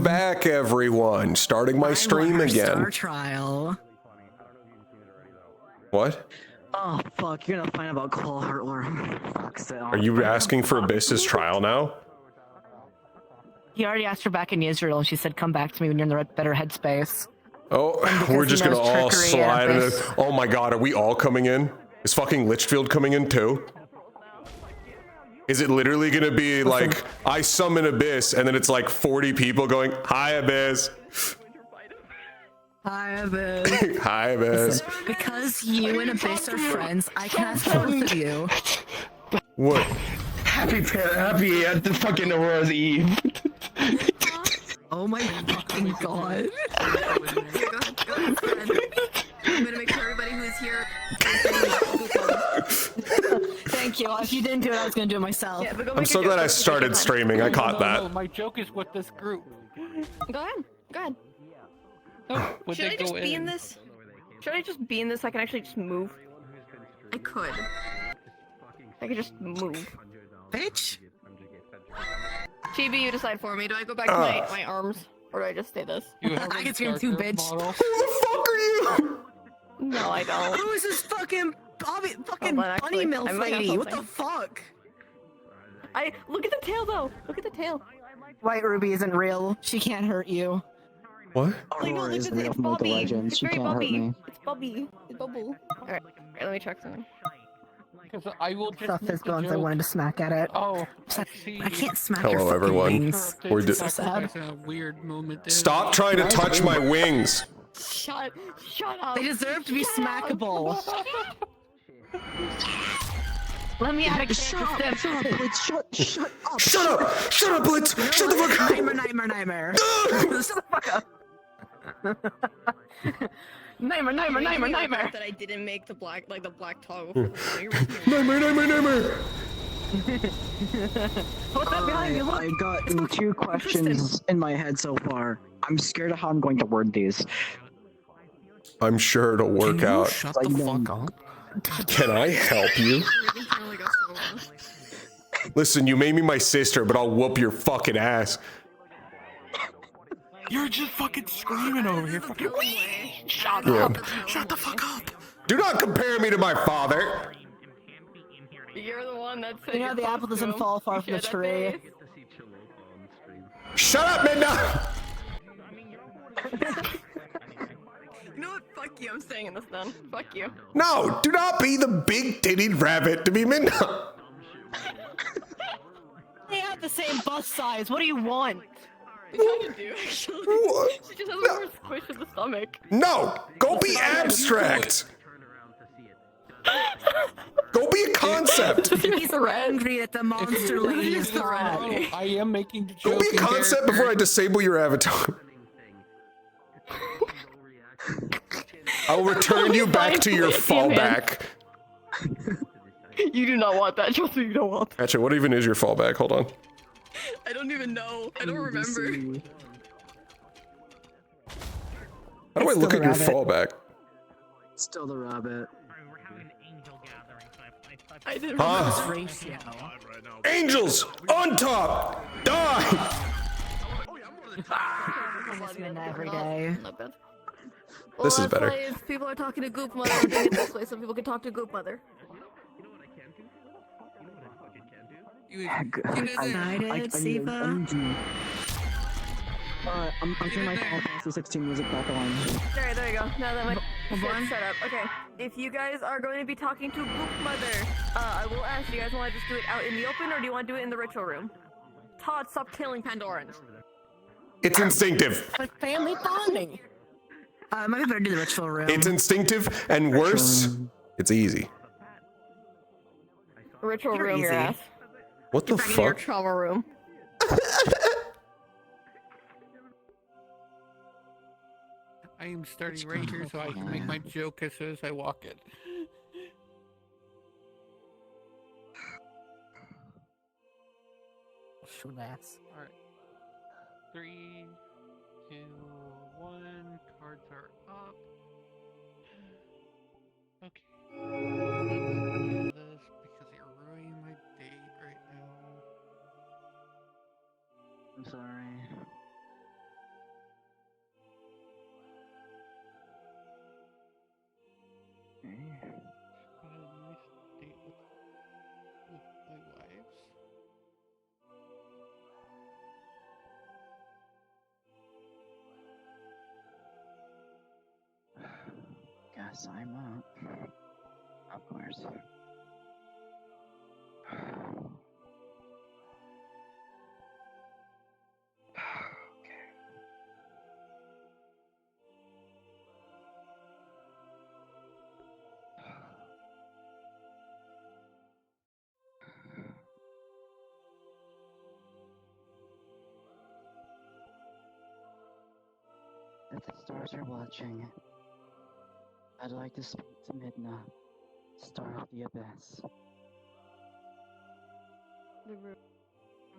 Back, everyone. Starting my stream again. Star trial. What? Oh fuck! You're gonna find out about Claw Heart or fuck's it. Are you asking for Abyss's trial now? He already asked her back in Israel, and she said, "Come back to me when you're in the better headspace." Oh, we're just gonna all slide in it. Oh my god, are we all coming in? Is fucking Litchfield coming in too? Is it literally gonna be like, I summon Abyss, and then it's like 40 people going, "Hi, Abyss." Hi, Abyss. Hi, Abyss. Because you and Abyss are friends, I can ask both of you. What? Happy at the fucking Aurora's Eve. Oh my fucking god. Go ahead. I'm gonna make sure everybody who's here. Thank you. If you didn't do it, I was gonna do it myself. Yeah, I'm so glad I started streaming. I caught that. My joke is with this group. Go ahead. Go ahead. Oh, would Should they I just go be in this? Should I just be in this so I can actually just move? I could. I could just move. Bitch. Chibi, you decide for me. Do I go back to my arms? Or do I just stay this? I can scream too, bitch. Who the fuck are you? No, I don't. Who is this fucking fucking Hold on, bunny actually, milf I might have lady? What the something. fuck? Look at the tail though. Look at the tail. White Ruby isn't real. She can't hurt you. What? Like, no, Aurora look is at real it's from the Bobby. legends. It's She very can't hurt Bobby. me. It's Bobby. It's Bubble. Alright, let me check something. Because I will just Stuff make his a bones. I joke. wanted to smack at it. Oh, I can't smack Hello, your fucking everyone. wings. We're so sad. a weird moment. There. Stop trying to touch my wings. Shut up. They deserve to be smackable. Let me out of Shut up, Blitz, shut up. Shut up! Shut up, Blitz! Shut the fuck up! Nightmare. Shut the fuck up. Nightmare. That I didn't make the black toggle. Nightmare! What's that behind you? Look. I got two questions in my head so far. I'm scared of how I'm going to word these. I'm sure it'll work out. Shut the fuck up. Can I help you? Listen, you made me my sister, but I'll whoop your fucking ass. You're just fucking screaming over here. Fucking shut Yeah. up. Shut the fuck up. Do not compare me to my father. You're the one that said You know the apple doesn't fall far from the tree. Shut up, Midna! You know what? Fuck you. I'm staying in this then. Fuck you. No, do not be the big-titted rabbit to be Midna. They have the same bust size. What do you want? We kind of do, actually. What? She just has a more squish in the stomach. No, go be abstract. Go be a concept. He's angry that the monster lady is fat. I am making the Go joke. be a in concept character. before I disable your avatar. I'll return you back to your fallback. You do not want that. Trust me, you don't want that. Actually, what even is your fallback? Hold on. I don't even know. I don't remember. How do I look at your fallback? Still the rabbit. I didn't Huh? remember. Ratio. Angels on top, die. Every day. Not bad. This is that's better. why if people are talking to Goop Mother, I'm doing it this way so people can talk to Goop Mother. Excited, Siva? I'm turning my Final Fantasy 16 music back on. There you go. Now that my shit's set up. Okay. If you guys are going to be talking to Goop Mother, I will ask, do you guys want to just do it out in the open or do you want to do it in the ritual room? Todd, stop killing Pandorans. It's instinctive. But family bonding. Might be better to do the ritual room. It's instinctive, and worse, it's easy. Ritual You're room, your easy. ass. What the Back in your fuck? trauma room. I am starting right here so I can make my joke as soon as I walk in. Shoot ass. Alright. 3, 2, 1. Cards are up. Okay. Let's do this because you're ruining my date right now. I'm sorry. Yes, I'm up. Of course. Okay. If the stars are watching, I'd like to speak to Midna, star of the abyss. The room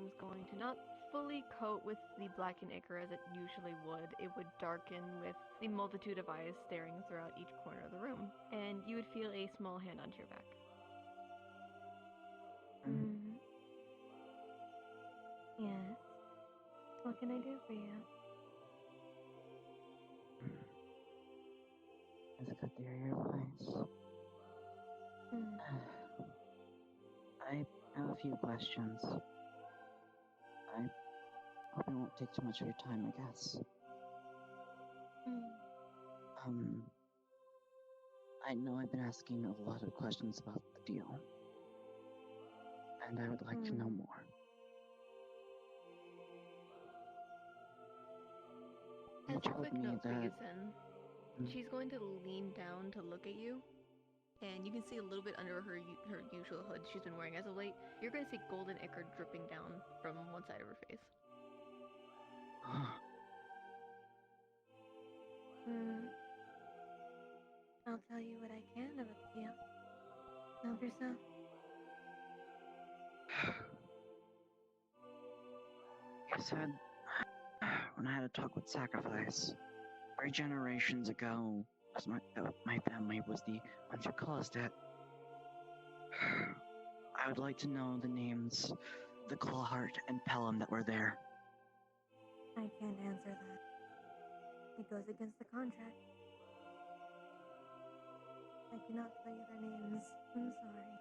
is going to not fully coat with the blackened ichor as it usually would. It would darken with the multitude of eyes staring throughout each corner of the room, and you would feel a small hand onto your back. Yes. What can I do for you? It's good to hear your voice. I have a few questions. I hope it won't take too much of your time, I guess. I know I've been asking a lot of questions about the deal, and I would like to know more. You As a told quick me note for that... Yuzen, she's going to lean down to look at you, and you can see a little bit under her usual hood she's been wearing as of late. You're going to see golden ichor dripping down from one side of her face. I'll tell you what I can about the deal. Help yourself. You said when I had a talk with Sacrifice 3 generations ago, my family was the ones who caused it. I would like to know the names of the Clawheart and Pelham that were there. I can't answer that. It goes against the contract. I cannot tell you their names. I'm sorry.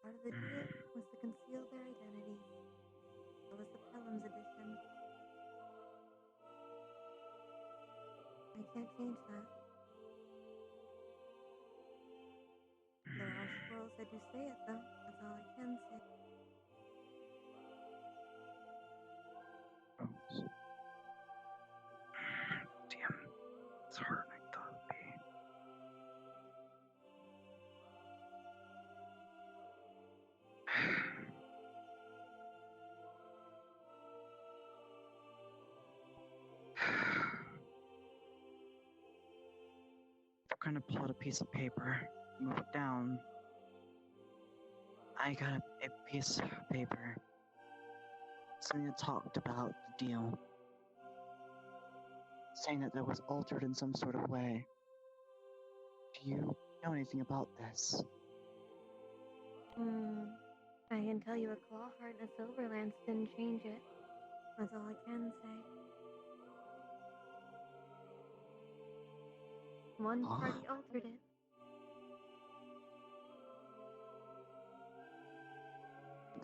Part of the deal was to conceal their identities. That was the Pelham's edition. I can't change that. There are squirrels that do say it, though. That's all I can say. Damn, it's harder than I thought it'd be. We're gonna pull out a piece of paper, move it down. I got a piece of paper. Something that talked about the deal. Saying that was altered in some sort of way. Do you know anything about this? I can tell you a Clawheart and a Silverlance didn't change it. That's all I can say. One party altered it.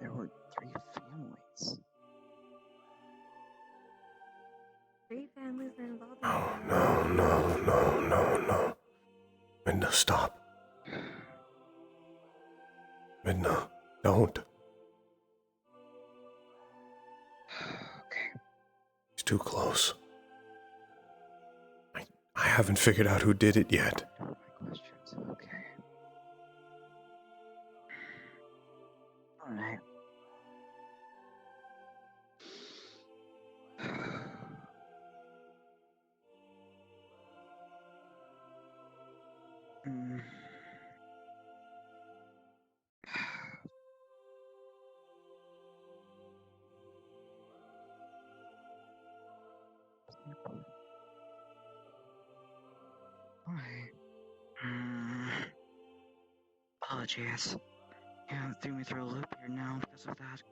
There were 3 families. 3 families were involved in No. Midna, stop. Midna, don't. Okay. He's too close. I haven't figured out who did it yet. My questions. Okay. Alright. Apologies. Yeah, it threw me through a loop here now because of that.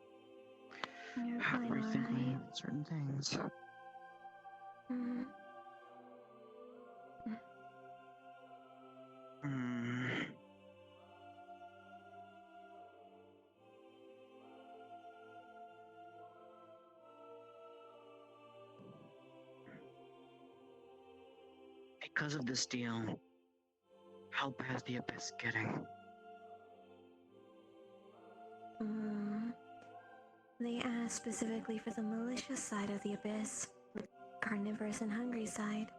You're fine, Rethinking certain things. I Because of this deal, how bad's the Abyss getting? They asked specifically for the malicious side of the Abyss, the carnivorous and hungry side.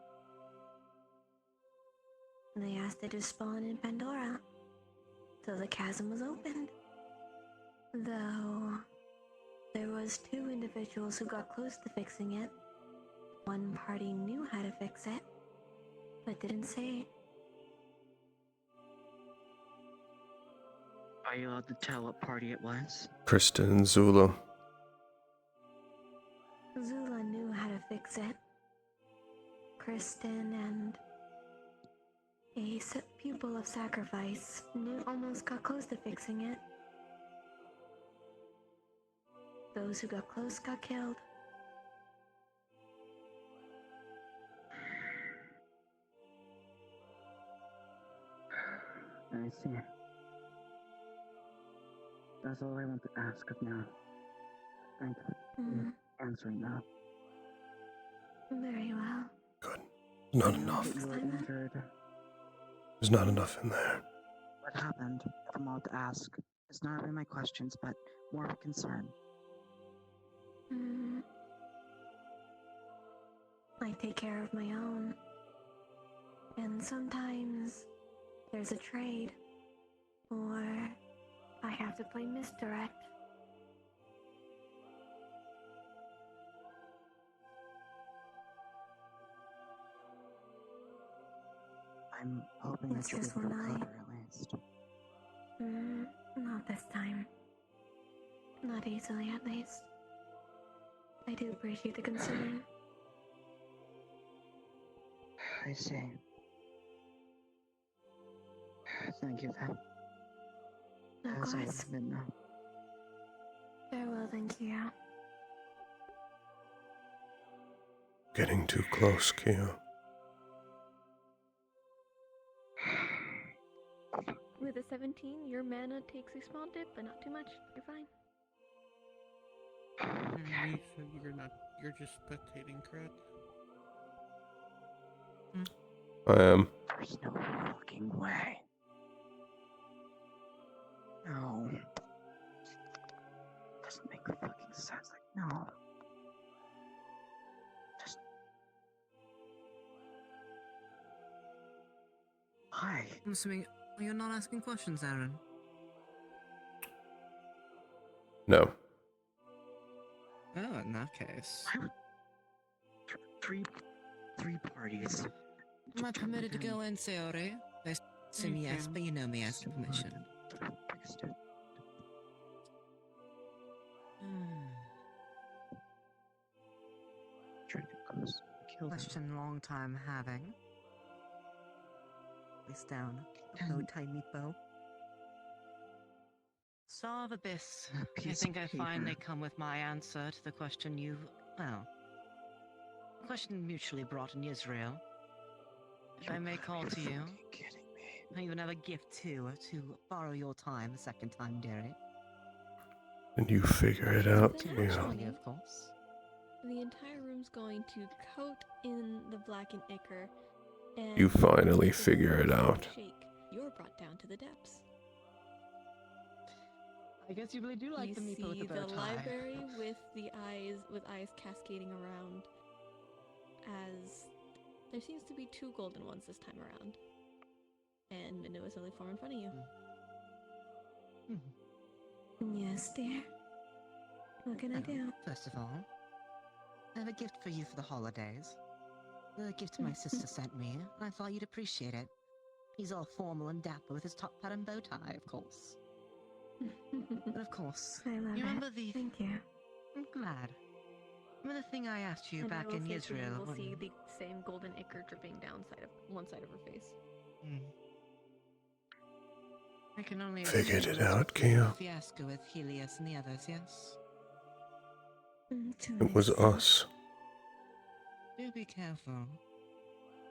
They asked it to spawn in Pandora, so the chasm was opened. Though, there was 2 individuals who got close to fixing it. One party knew how to fix it, but didn't say. Are you allowed to tell what party it was? Kristen and Zula. Zula knew how to fix it. Kristen and a pupil of sacrifice almost got close to fixing it. Those who got close got killed. I see. That's all I want to ask of now. Thank you for answering that. Very well. Good. Not enough. You were injured. There's not enough in there. What happened, if I'm allowed to ask, is not really my questions, but more of a concern. I take care of my own. And sometimes there's a trade. Or I have to play misdirect. I'm hoping It's that you'll just be able to one recover at least. Not this time. Not easily, at least. I do appreciate the concern. I see. Thank you, then. Of That's all course. I've been now. Farewell, thank you. Getting too close, Kia. With a 17, your mana takes a small dip, but not too much. You're fine. So you're just spectating, correct? I am. There's no fucking way. No. Doesn't make fucking sense. Like, no. Just. Why? I'm assuming you're not asking questions, Aaron. No. Oh, in that case. Why would three parties? Am I permitted to go in, Sayori? I assume yes, but you know me asking permission. Trying to close. Kill them. Question long time having. Face down. Bow tie meatbow. Star of Abyss. I think I finally come with my answer to the question you, well, the question mutually brought in Israel. If I may call to you, Kidding me. I even have a gift too, to borrow your time a second time, dearie. And you figure it out, Kia. Naturally, of course. The entire room's going to coat in the blackened ichor, and You finally figure it out. Shake. You're brought down to the depths. I guess you really do like you the meepo with see the bow the tie. library with eyes cascading around, as there seems to be 2 golden ones this time around, and Minnow is only 4 in front of you. Yes, dear. What can I do? First of all, I have a gift for you for the holidays. The gift my sister sent me. I thought you'd appreciate it. He's all formal and dapper with his top hat and bow tie, of course. But of course, I love you remember it. Thank you. I'm glad. Remember the thing I asked you And back I will in say Israel? You will when- see the same golden ichor dripping down one side of her face. I can only Figured assume it out, it's the Kia. fiasco with Helios and the others, yes? It was us. Do be careful.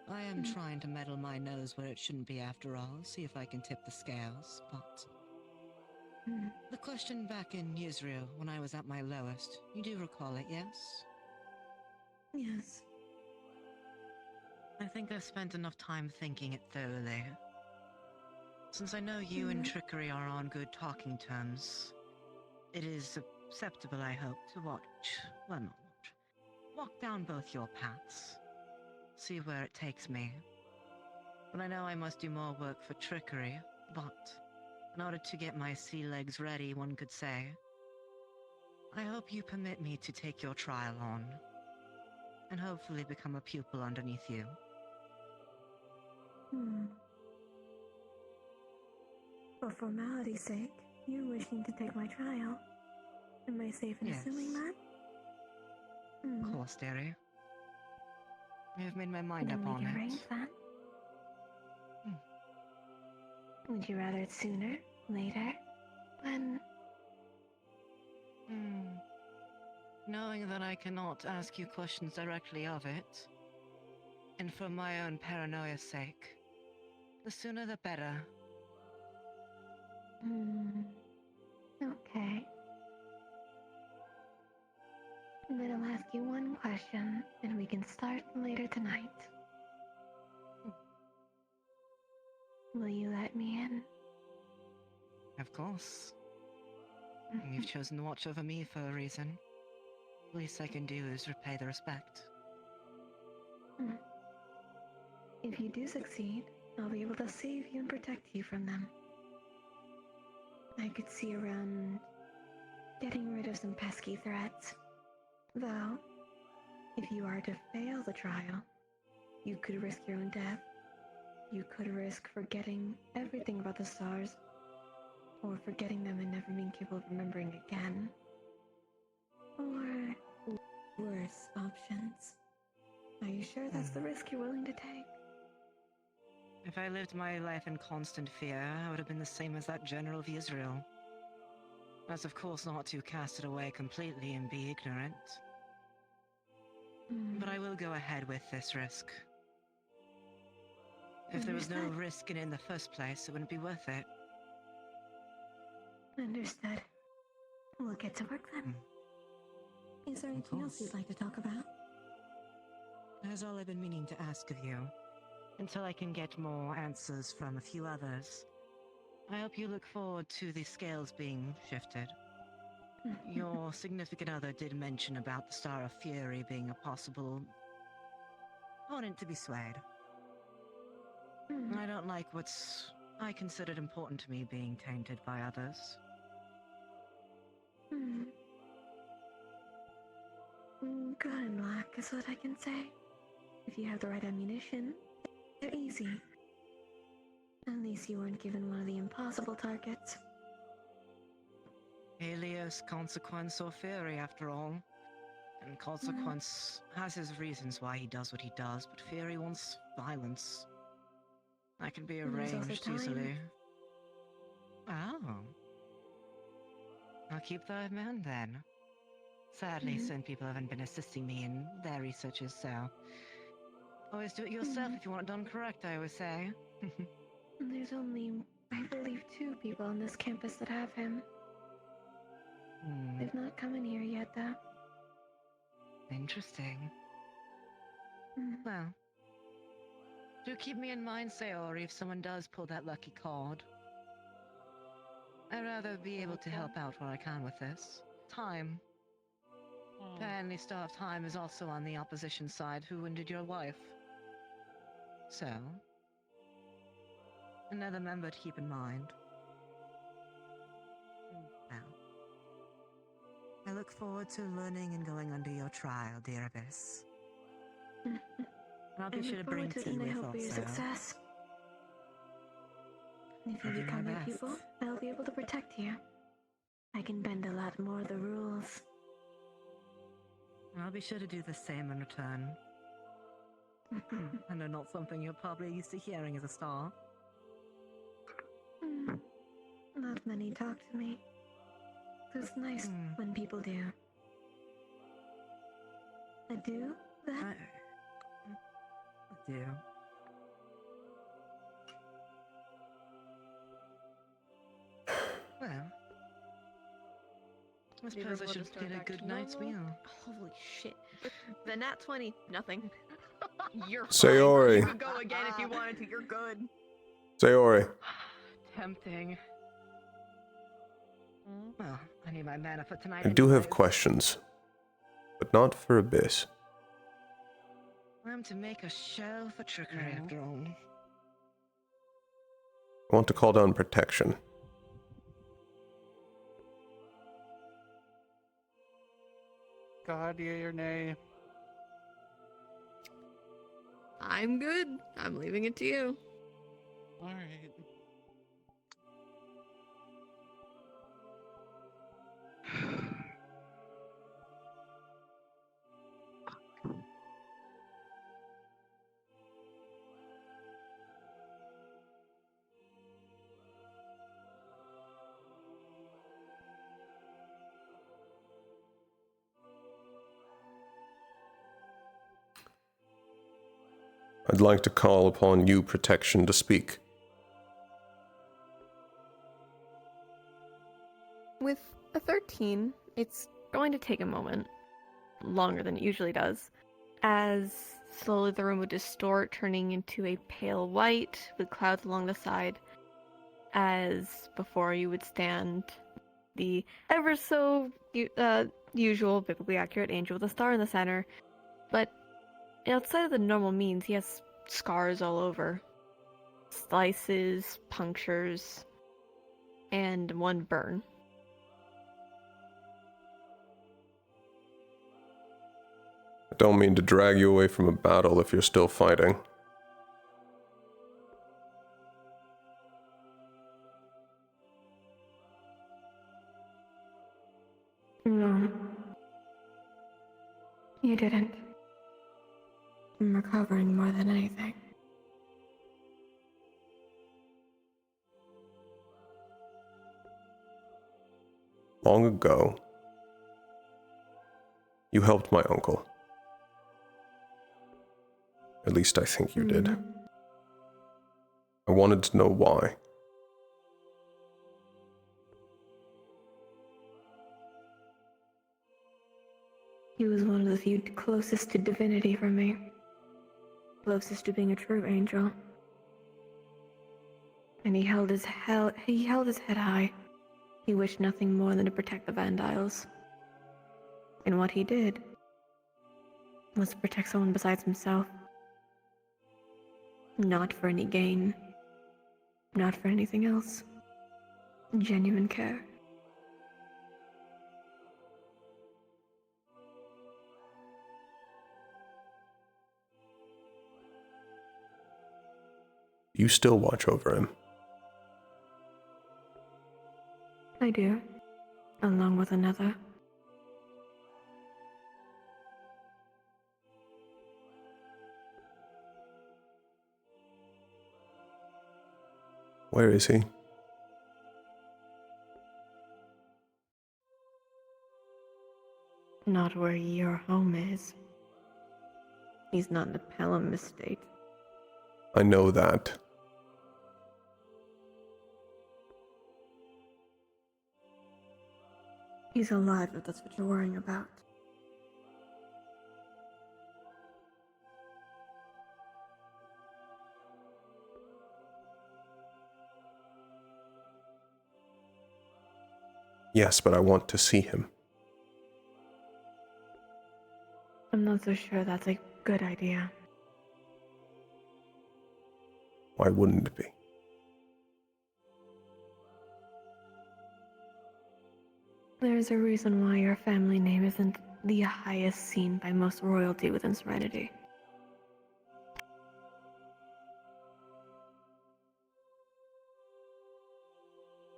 I am trying to meddle my nose where it shouldn't be after all, see if I can tip the scales, but... The question back in Israel, when I was at my lowest, you do recall it, yes? Yes. I think I've spent enough time thinking it thoroughly. Since I know you and Trickery are on good talking terms, it is acceptable, I hope, to walk down both your paths. See where it takes me. But I know I must do more work for Trickery, but in order to get my sea legs ready, one could say, I hope you permit me to take your trial on, and hopefully become a pupil underneath you. For formality's sake, you're wishing to take my trial. Am I safe in assuming that? Of course, dearie. I have made my mind Then up we on can it. arrange that. Would you rather it sooner, later, when? Knowing that I cannot ask you questions directly of it, and for my own paranoia's sake, the sooner the better. Okay. Then I'll ask you one question, and we can start later tonight. Will you let me in? Of course. You've chosen to watch over me for a reason. The least I can do is repay the respect. If you do succeed, I'll be able to save you and protect you from them. I could see around getting rid of some pesky threats. Though, if you are to fail the trial, you could risk your own death. You could risk forgetting everything about the stars, or forgetting them and never being capable of remembering again. Or worse options. Are you sure that's the risk you're willing to take? If I lived my life in constant fear, I would have been the same as that general of Israel. That's of course not to cast it away completely and be ignorant. But I will go ahead with this risk. If there was no risk in it in the first place, it wouldn't be worth it. Understood. We'll get to work then. Is there anything else you'd like to talk about? That's all I've been meaning to ask of you. Until I can get more answers from a few others. I hope you look forward to the scales being shifted. Your significant other did mention about the Star of Fury being a possible opponent to be swayed. I don't like what's I considered important to me being tainted by others. Good and black is what I can say. If you have the right ammunition, they're easy. At least you weren't given one of the impossible targets. Alias, Consequence, or Fury, after all. And Consequence has his reasons why he does what he does, but Fury wants violence. That can be arranged easily. Oh. I'll keep that in mind then. Sadly, some people haven't been assisting me in their researches, so... Always do it yourself if you want it done correct, I always say. There's only, I believe, 2 people on this campus that have him. They've not come in here yet, though. Interesting. Well, do keep me in mind, Sayori, if someone does pull that lucky card. I'd rather be able to help out where I can with this. Time. Apparently Star of Time is also on the opposition side who wounded your wife. So, another member to keep in mind. Well, I look forward to learning and going under your trial, dear Abyss. I'll be sure to bring tea with I hope for your also. success. If you I'll do become my my best. pupil, I'll be able to protect you. I can bend a lot more of the rules. I'll be sure to do the same in return. I know not something you're probably used to hearing as a star. Not many talk to me. It's nice when people do. I do that? I do. Well, I suppose I should get a good night's meal. Holy shit. The nat 20, nothing. You're fine. Sayori. You could go again if you wanted to. You're good. Sayori. Tempting. Well, I need my mana for tonight. I do have anyways. questions, but not for Abyss. I'm to make a show for trickery after all. I want to call down protection. God, yay or nay? I'm good. I'm leaving it to you. Alright. I'd like to call upon you, protection, to speak. With a 13, it's going to take a moment, longer than it usually does, as slowly the room would distort, turning into a pale white with clouds along the side, as before you would stand the ever so usual, biblically accurate angel with a star in the center, but outside of the normal means, he has scars all over. Slices, punctures, and one burn. I don't mean to drag you away from a battle if you're still fighting. No. You didn't. I'm recovering more than anything. Long ago, you helped my uncle. At least I think you did. I wanted to know why. He was one of the few closest to divinity for me. Closest to being a true angel. And he held his head high. He wished nothing more than to protect the Vandiles. And what he did was to protect someone besides himself. Not for any gain. Not for anything else. Genuine care. You still watch over him. I do. Along with another. Where is he? Not where your home is. He's not in the Pelham estate. I know that. He's alive if that's what you're worrying about. Yes, but I want to see him. I'm not so sure that's a good idea. Why wouldn't it be? There's a reason why your family name isn't the highest seen by most royalty within Serenity.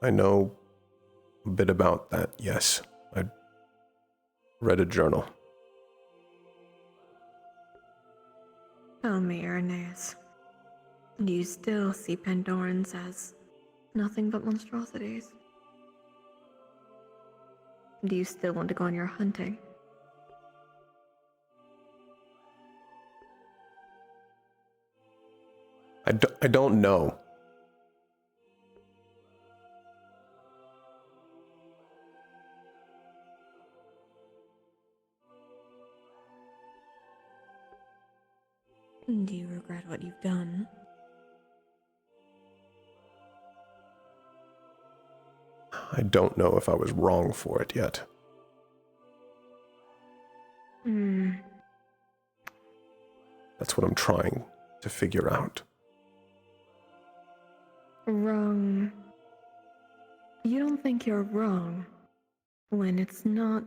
I know a bit about that, yes. I read a journal. Tell me, Irenaeus, do you still see Pandorans as nothing but monstrosities? Do you still want to go on your hunting? I don't know. Do you regret what you've done? I don't know if I was wrong for it yet. That's what I'm trying to figure out. Wrong. You don't think you're wrong when it's not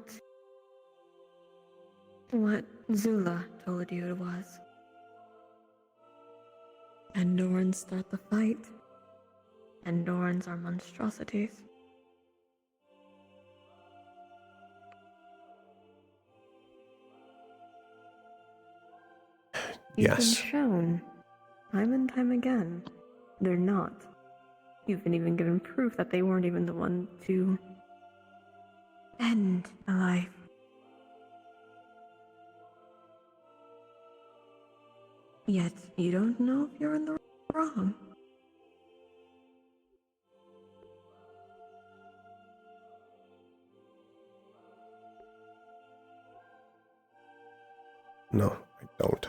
what Zula told you it was. Andorans start the fight. Andorans are monstrosities. You've been shown, time and time again, they're not. You've been even given proof that they weren't even the one to end a life. Yet, you don't know if you're in the wrong. No, I don't.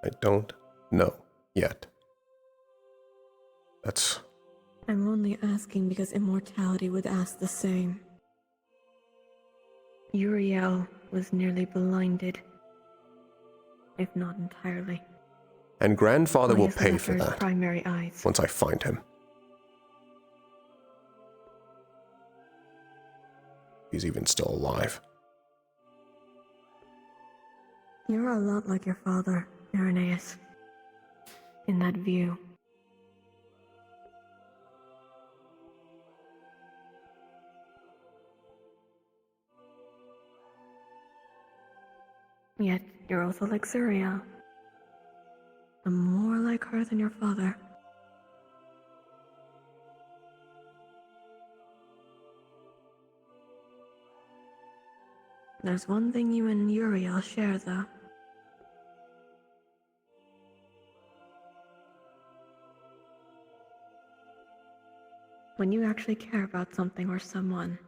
I don't know yet. That's... I'm only asking because immortality would ask the same. Uriel was nearly blinded, if not entirely. And Grandfather will Obviously pay for his that primary eyes. once I find him. He's even still alive. You're a lot like your father, Irenaeus, in that view. Yet, you're also like Syria. But more like her than your father. There's one thing you and Uriel share, though. When you actually care about something or someone,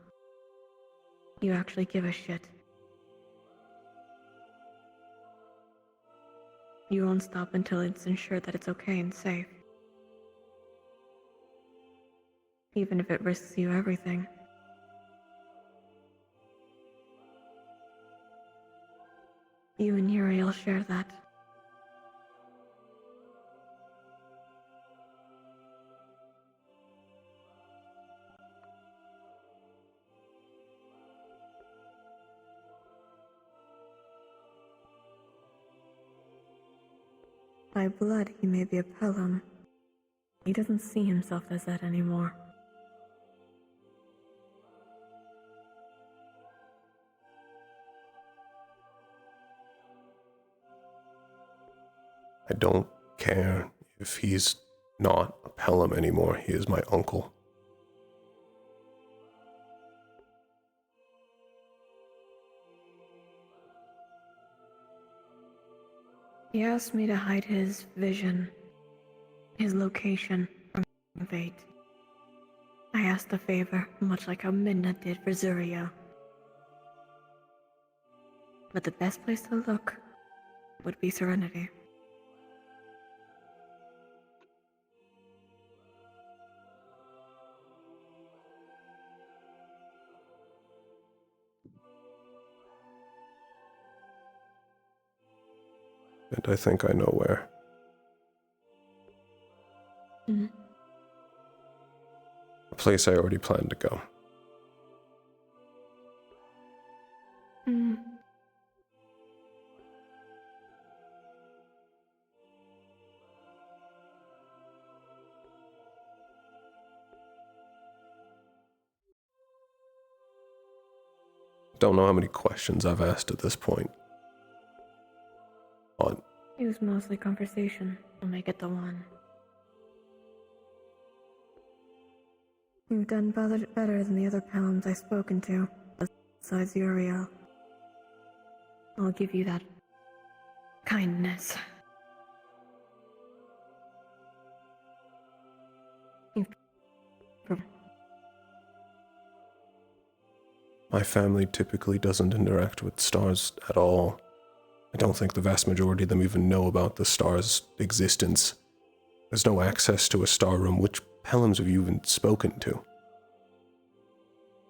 you actually give a shit. You won't stop until it's ensured that it's okay and safe. Even if it risks you everything. You and Uriel share that. By blood, he may be a Pelham. He doesn't see himself as that anymore. I don't care if he's not a Pelham anymore. He is my uncle. He asked me to hide his vision, his location from fate. I asked a favor, much like how Midna did for Zurio. But the best place to look would be Serenity. And I think I know where. A place I already planned to go. Don't know how many questions I've asked at this point. But It was mostly conversation. I'll make it the one. You've done better than the other Pelhams I've spoken to, besides Uriel. I'll give you that kindness. my family typically doesn't interact with stars at all. I don't think the vast majority of them even know about the star's existence. There's no access to a star room. Which Pelhams have you even spoken to?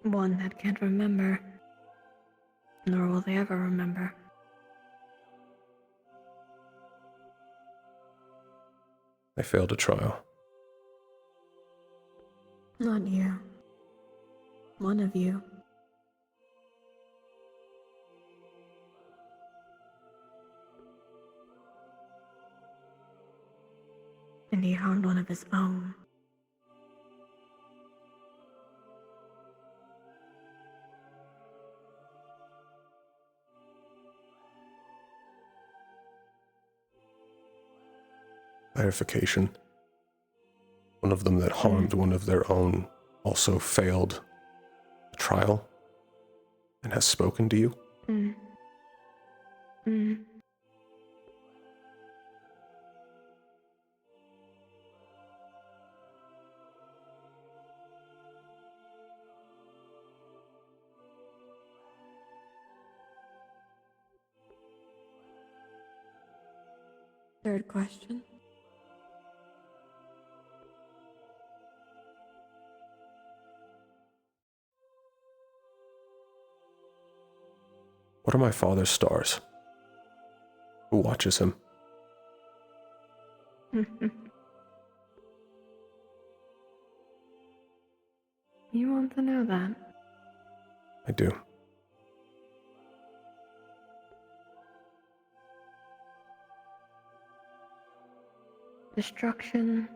One that can't remember. Nor will they ever remember. I failed a trial. Not you. One of you. And he harmed one of his own. Clarification. One of them that harmed one of their own also failed a trial and has spoken to you? Third question. What are my father's stars? Who watches him? You want to know that? I do. Destruction.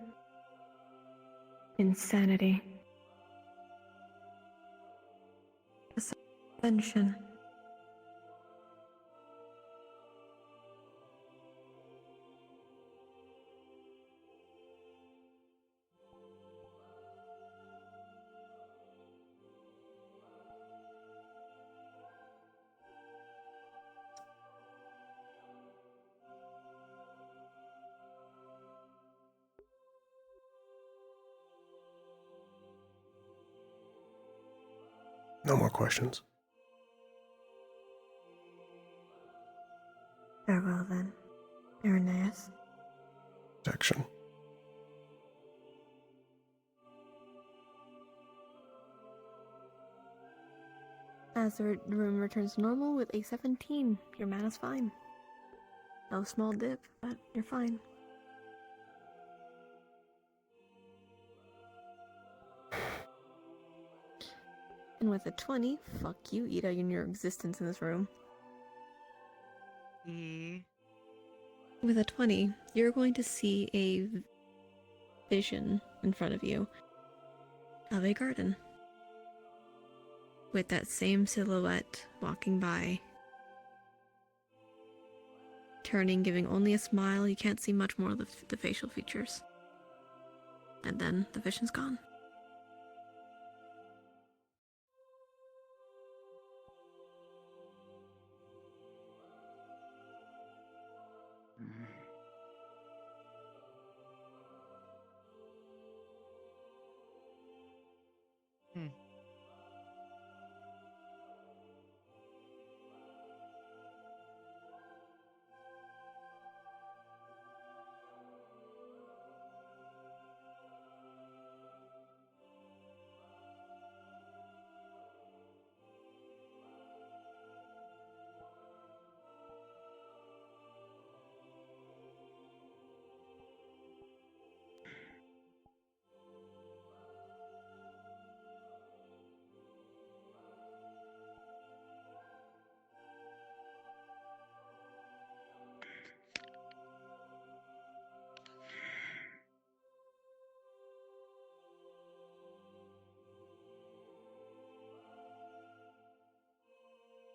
Insanity. Ascension. No more questions. Farewell then, Irenaeus. Protection. As the room returns to normal with a 17, your mana's fine. No small dip, but you're fine. And with a 20, fuck you, Ida, in your existence in this room. With a 20, you're going to see a vision in front of you of a garden. With that same silhouette walking by. Turning, giving only a smile, you can't see much more of the facial features. And then the vision's gone.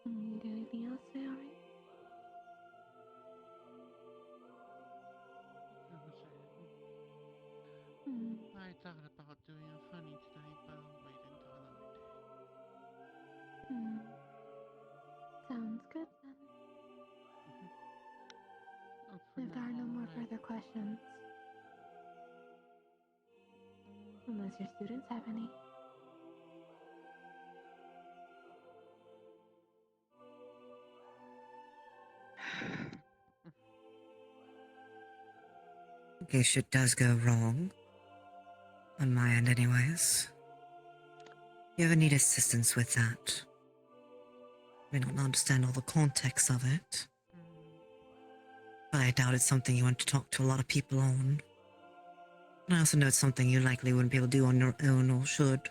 You do anything else today, alright? I thought about doing a funny tonight, but I'll wait until another day. Sounds good then. If there are no more further questions. Unless your students have any. In case shit does go wrong. On my end, anyways. You ever need assistance with that? I may not understand all the context of it. But I doubt it's something you want to talk to a lot of people on. And I also know it's something you likely wouldn't be able to do on your own or should.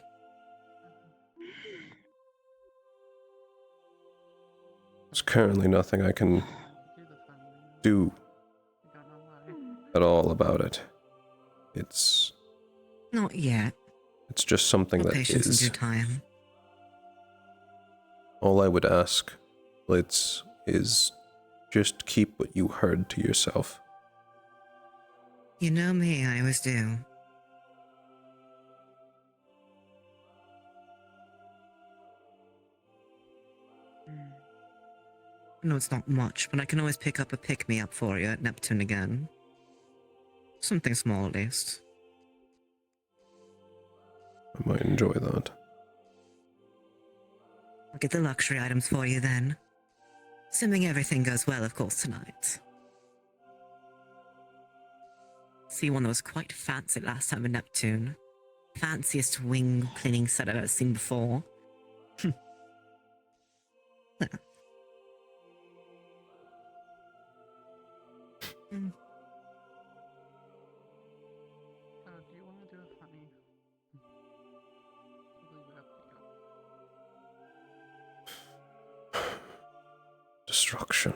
There's currently nothing I can do at all about it. It's... Not yet. It's just something that Patience in is. due time. All I would ask, Blitz, is just keep what you heard to yourself. You know me, I always do. I know it's not much, but I can always pick up a pick-me-up for you at Neptune again. Something small, at least. I might enjoy that. I'll get the luxury items for you then. Assuming everything goes well, of course, tonight. See one that was quite fancy last time in Neptune. Fanciest wing cleaning set I've ever seen before. Yeah. Do you want to do a funny? I'll leave it up to you. Destruction.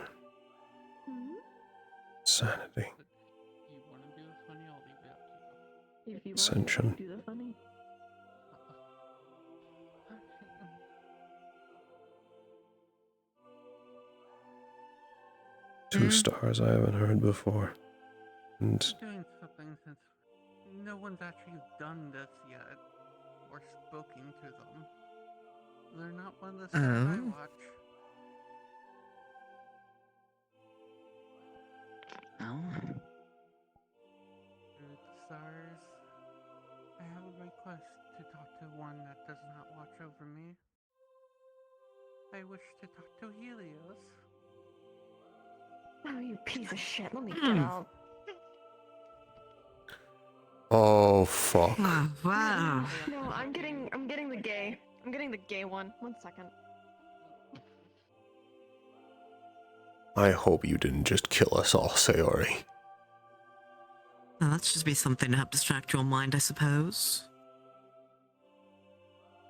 Sanity. You want to do a funny? I'll leave it up to you. If you Ascension. want to do the funny. Two stars I haven't heard before. And I'm doing something since no one's actually done this yet, or spoken to them. They're not one of the stars I watch. Oh? The stars. I have a request to talk to one that does not watch over me. I wish to talk to Helios. Oh, you piece of shit. Let me get out. oh fuck. Oh, wow. No, I'm getting the gay. I'm getting the gay one. 1 second. I hope you didn't just kill us all, Sayori. Well, that's just be something to help distract your mind, I suppose.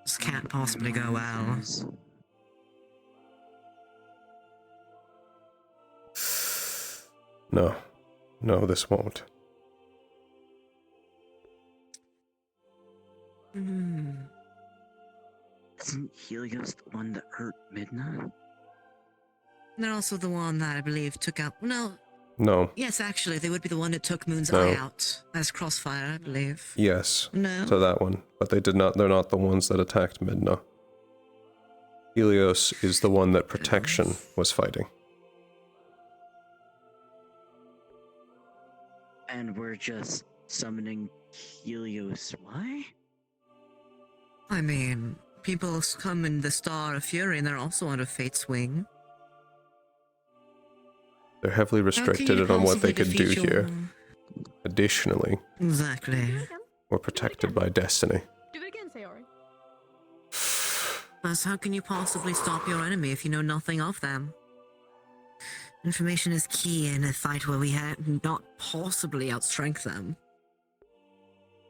This can't possibly go well. No. No, this won't. Isn't Helios the one that hurt Midna? They're also the one that I believe took out... No. No. Yes, actually, they would be the one that took Moon's No. eye out as Crossfire, I believe. Yes. No. To that one. But they're not the ones that attacked Midna. Helios is the one that Protection was fighting. And we're just summoning Helios. Why? I mean, people come in the Star of Fury and they're also under Fate's wing. They're heavily restricted on what they could do here. Additionally, Exactly. we're protected by destiny. Do it again, Sayori. Thus, how can you possibly stop your enemy if you know nothing of them? Information is key in a fight where we not possibly outstrength them.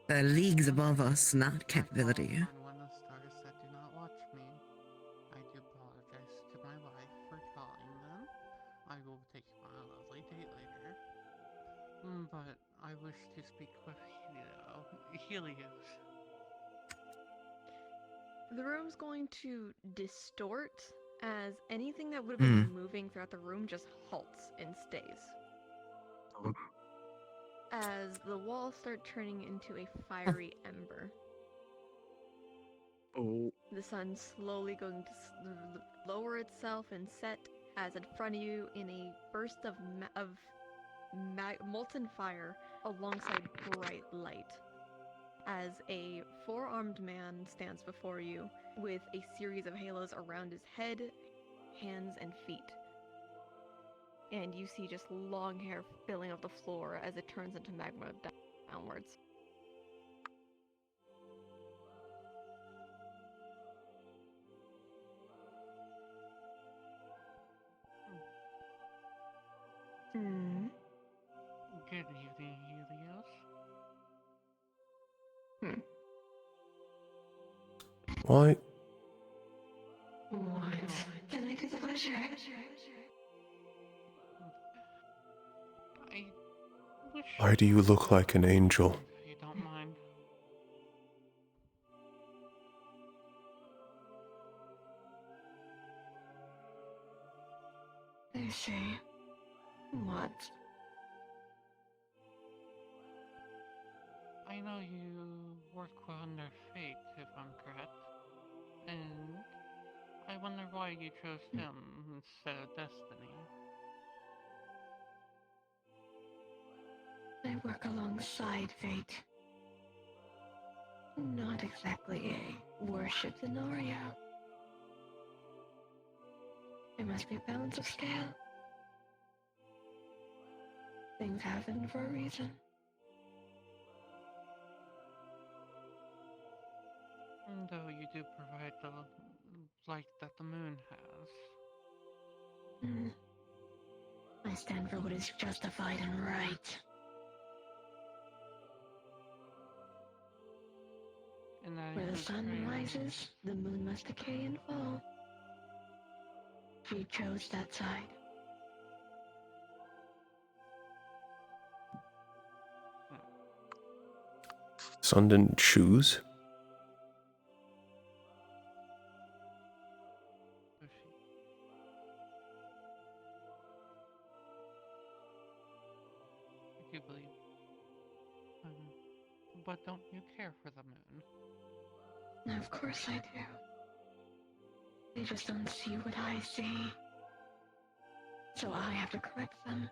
They're leagues above us in that capability. And one of the stars that do not watch me. I do apologize to my wife for calling them. I will take you on a lovely date later. But I wish to speak with Helios. The room's going to distort as anything that would have been moving throughout the room just halts and stays. As the walls start turning into a fiery ember. Oh. The sun slowly going to lower itself and set as in front of you in a burst of molten fire alongside bright light. As a four-armed man stands before you with a series of halos around his head, hands, and feet. and you see just long hair filling up the floor as it turns into magma downwards. Hmm. Good evening, Helios. Why? What? Can I do the pleasure? I wish Why do you look like an angel? if you don't mind. I see. What? I know you work under fate, if I'm correct. And I wonder why you chose him instead of destiny. I work alongside fate. Not exactly a worship scenario. There must be a balance of scale. Things happen for a reason. Though you do provide the light that the moon has. I stand for what is justified and right. And Where the sun rises, the moon must decay and fall. She chose that side. Sun didn't choose? I do believe. But don't you care for the moon? Of course I do. They just don't see what I see. So I have to correct them.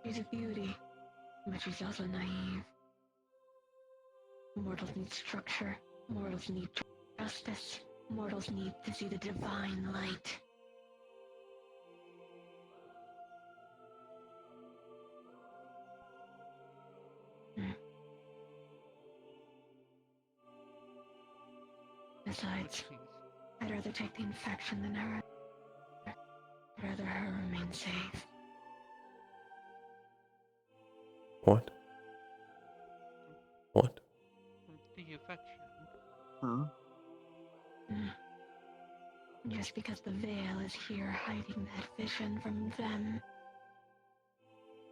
She's a beauty, but she's also naive. Mortals need structure. Mortals need justice. Mortals need to see the divine light. Besides, I'd rather take the infection than her. I'd rather her remain safe. What? What? The affection. Huh? Just because the veil is here hiding that vision from them,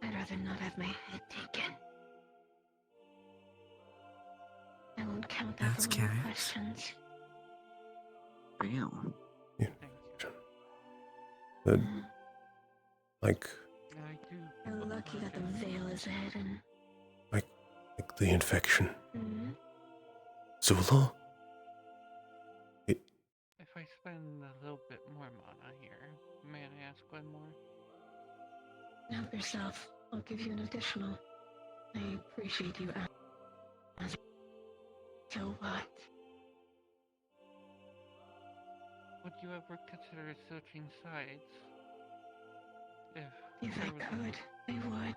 I'd rather not have my head taken. I won't count that for my questions. Veil. Yeah. The, like You're lucky that the veil is hidden. like the infection. Mm-hmm. Zula? If I spend a little bit more mana here, may I ask one more? Help yourself. I'll give you an additional. I appreciate you asking. So what? Would you ever consider switching sides? If I could, I would.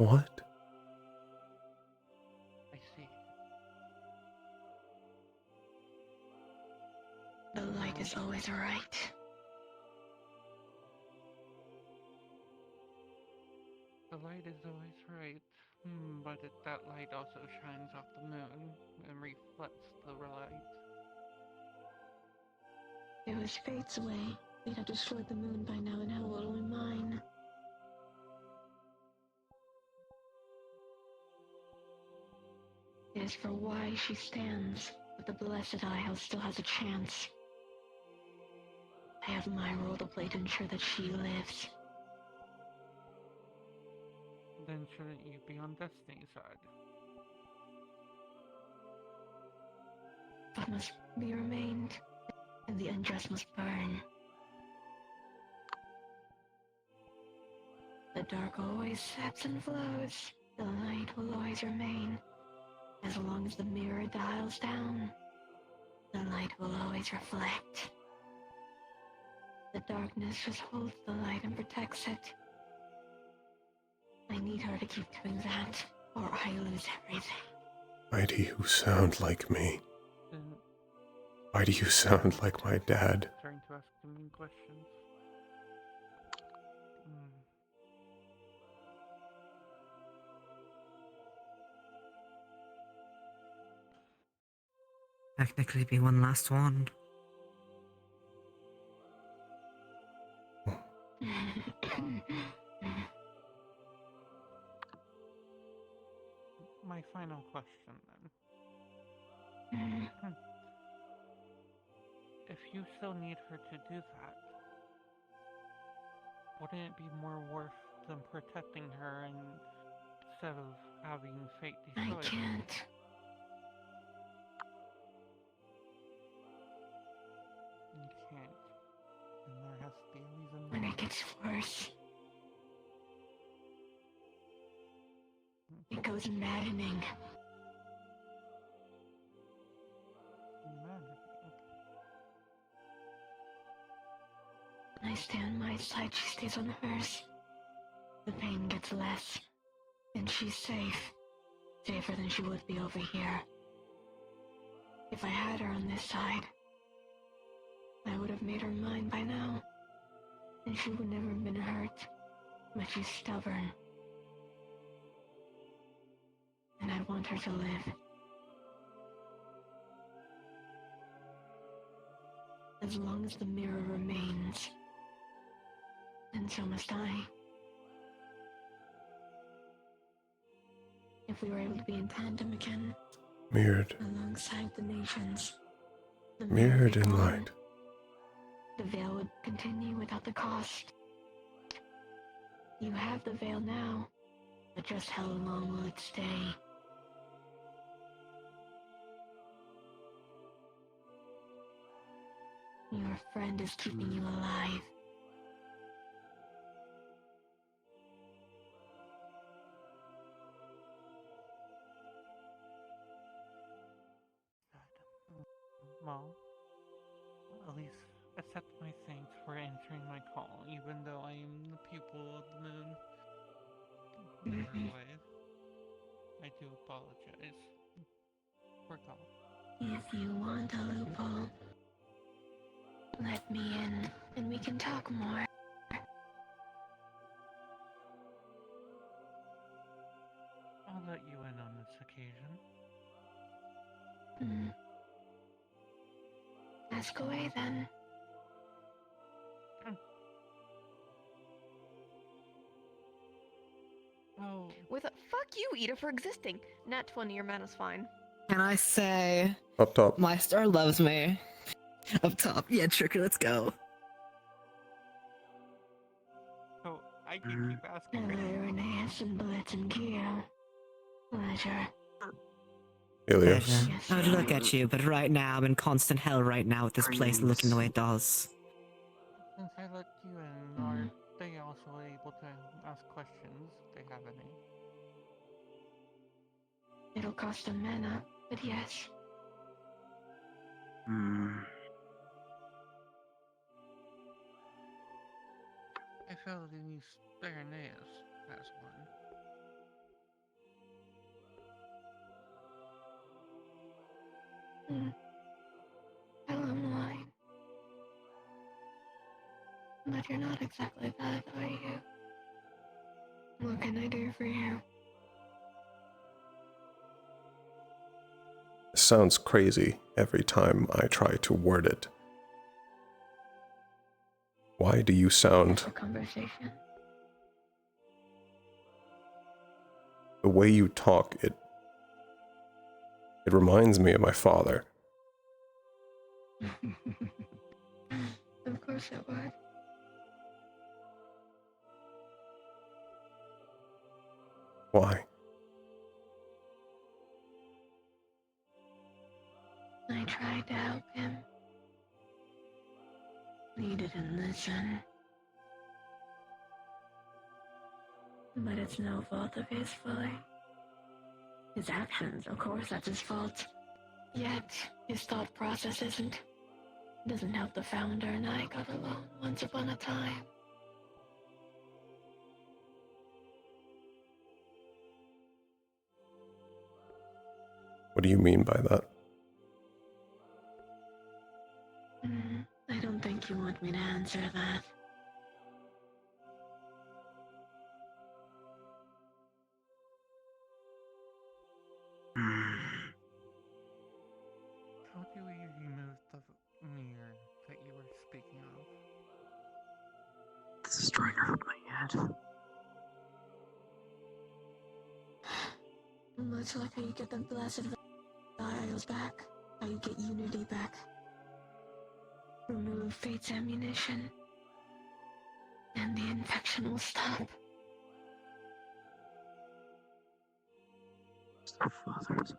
What? I see. The light is always right. The light is always right, but that light also shines off the moon and reflects the light. It was fate's way. They'd have destroyed the moon by now and hell will only mine. It is for why she stands, but the blessed Isle still has a chance. I have my role to play to ensure that she lives. Then shouldn't you be on Destiny's side? What must be remained, and the unjust must burn. The dark always ebbs and flows. The light will always remain. As long as the mirror dials down, the light will always reflect. The darkness just holds the light and protects it. I need her to keep doing that, or I lose everything. Why do you sound like me? Then Why do you sound like my dad? starting to ask the mean questions. Technically be one last one. My final question then. If you still need her to do that, wouldn't it be more worth than protecting her instead of having fate destroy her? I can't. You can't. And there has to be a reason When why. it gets worse, it goes maddening. When I stay on my side, she stays on hers. The pain gets less, and she's safe. Safer than she would be over here. If I had her on this side, I would have made her mine by now. And she would never have been hurt. But she's stubborn. And I want her to live. As long as the mirror remains, then so must I. If we were able to be in tandem again, Mirrored. alongside the nations, the Mirrored in gone. light. The veil would continue without the cost. You have the veil now, but just how long will it stay? Your friend is keeping you alive. Well, at least accept my thanks for answering my call, even though I am the pupil of the moon. Either way, I do apologize. For God. If you want a loophole, let me in and we can talk more. I'll let you in on this occasion. Ask away then. Oh. With a fuck you, Ida, for existing. Nat 20, your mana's fine. Can I say... Up top. My star loves me. Up top. Yeah, Tricker, let's go. So, I can keep asking. Irenaeus and Blitz and Keo. Pleasure. Ilios. I would look at you, but right now I'm in constant hell right now with this place looking the way it does. Since I let you in, are they also able to ask questions if they have any? It'll cost them mana, but yes. I felt at least Irenaeus has one. Tell him why. But you're not exactly that, are you? What can I do for you? It sounds crazy every time I try to word it. Why do you sound... A conversation. The way you talk, it reminds me of my father. Of course it would. Why? I tried to help him. He didn't listen. But it's no fault of his fully. His actions, of course, that's his fault. Yet, his thought process isn't. Doesn't help the founder and I got along once upon a time. What do you mean by that? I don't think you want me to answer that. How do we remove the mirror that you were speaking of? This is drawing over my head. Much like how you get the blessed vials back, how you get unity back. Remove Fate's ammunition, and the infection will stop. So Father's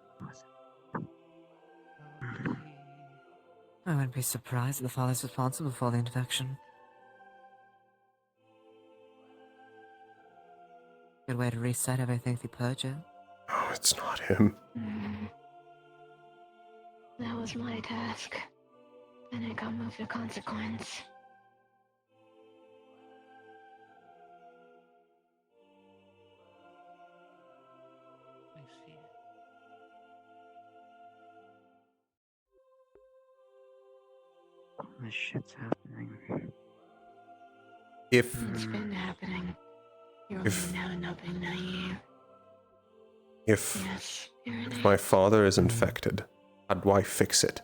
I wouldn't be surprised if the father's responsible for the infection. Good way to reset everything through purge it. Oh, it's not him. That was my task, and I got moved to consequence. I see. This shit's happening. If It's been happening. You're only now not being naive. if Yes, Pyrenees. if my father is infected, how do I fix it?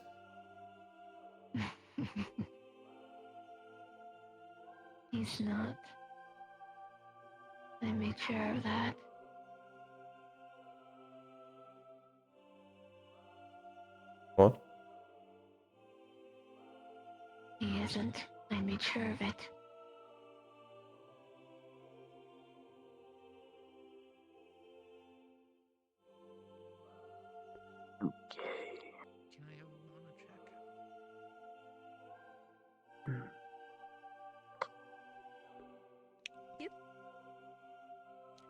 He's not. I made sure of that. What? He isn't. I made sure of it. Okay. Can I have a mana check?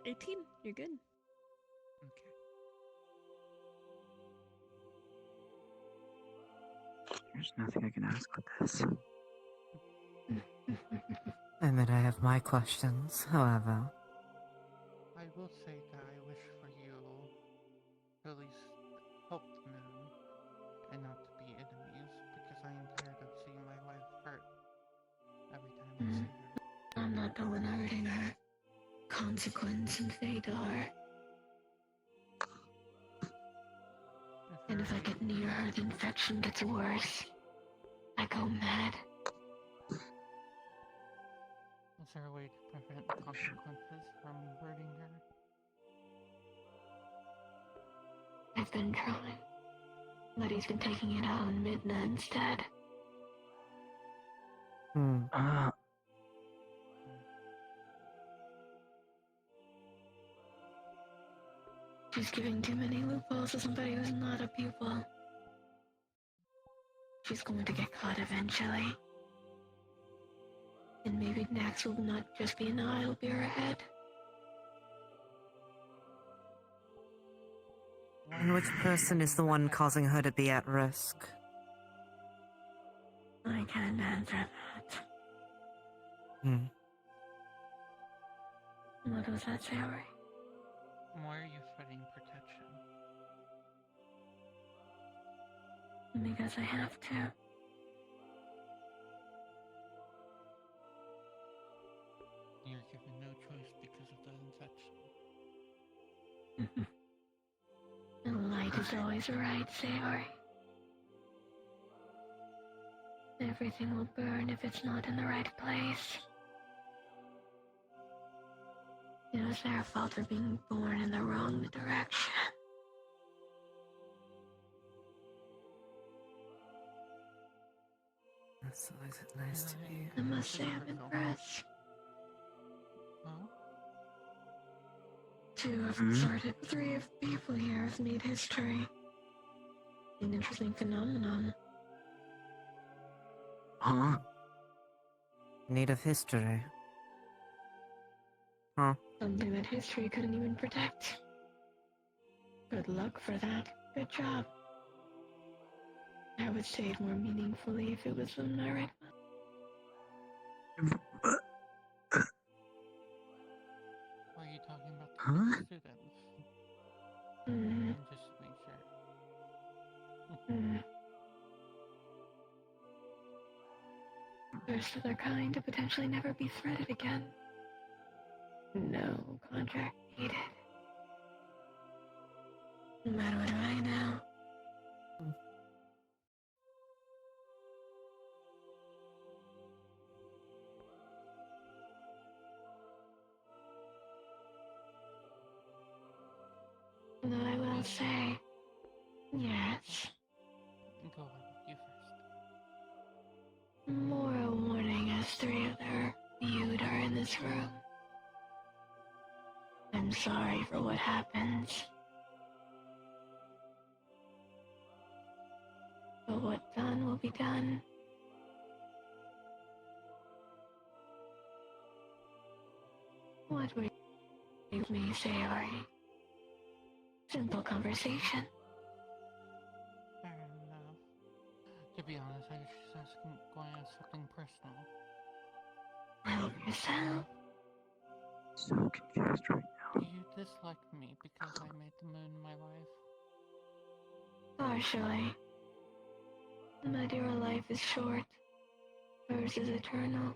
18. You're good. Okay. There's nothing I can ask with this. And then I have my questions, however. I will say that I wish for you to at least help the moon and not to be enemies, because I am tired of seeing my wife hurt every time I see her. I'm not the one hurting her. Consequence and fate are. And if I get near her, the infection gets worse. I go mad. Is there a way to prevent consequences from hurting her? I've been trying. But he's been taking it out on Midna instead. She's giving too many loopholes to somebody who's not a pupil. She's going to get caught eventually. And maybe next will not just be an eye, it'll be her head. And which person is the one causing her to be at risk? I can't answer that. What was that, Saori? Why are you threatening protection? Because I have to. You're given no choice because of the infection. The light is always right, Saori. Everything will burn if it's not in the right place. It was their fault for being born in the wrong direction. That's always nice to be. I must say I'm impressed. Huh? 2 have started, 3 of people here have made history. An interesting phenomenon. Huh? Need of history. Huh? Something that history couldn't even protect. Good luck for that. Good job. I would say it more meaningfully if it was from my right Are you talking about the Huh? students? one. Just to make sure. First of their kind to potentially never be threaded again. No contract needed. No matter what I know. Though I will say, yes, Go on, you first. more a warning as three of their feud are in this room. I'm sorry for what happens. But what's done will be done. What would you me say, Ari? Simple conversation. Fair enough. To be honest, I was just asking, going to ask something personal. Help yourself. So confused right now. Do you dislike me because I made the moon my wife? Partially. But your life is short. Hers is eternal.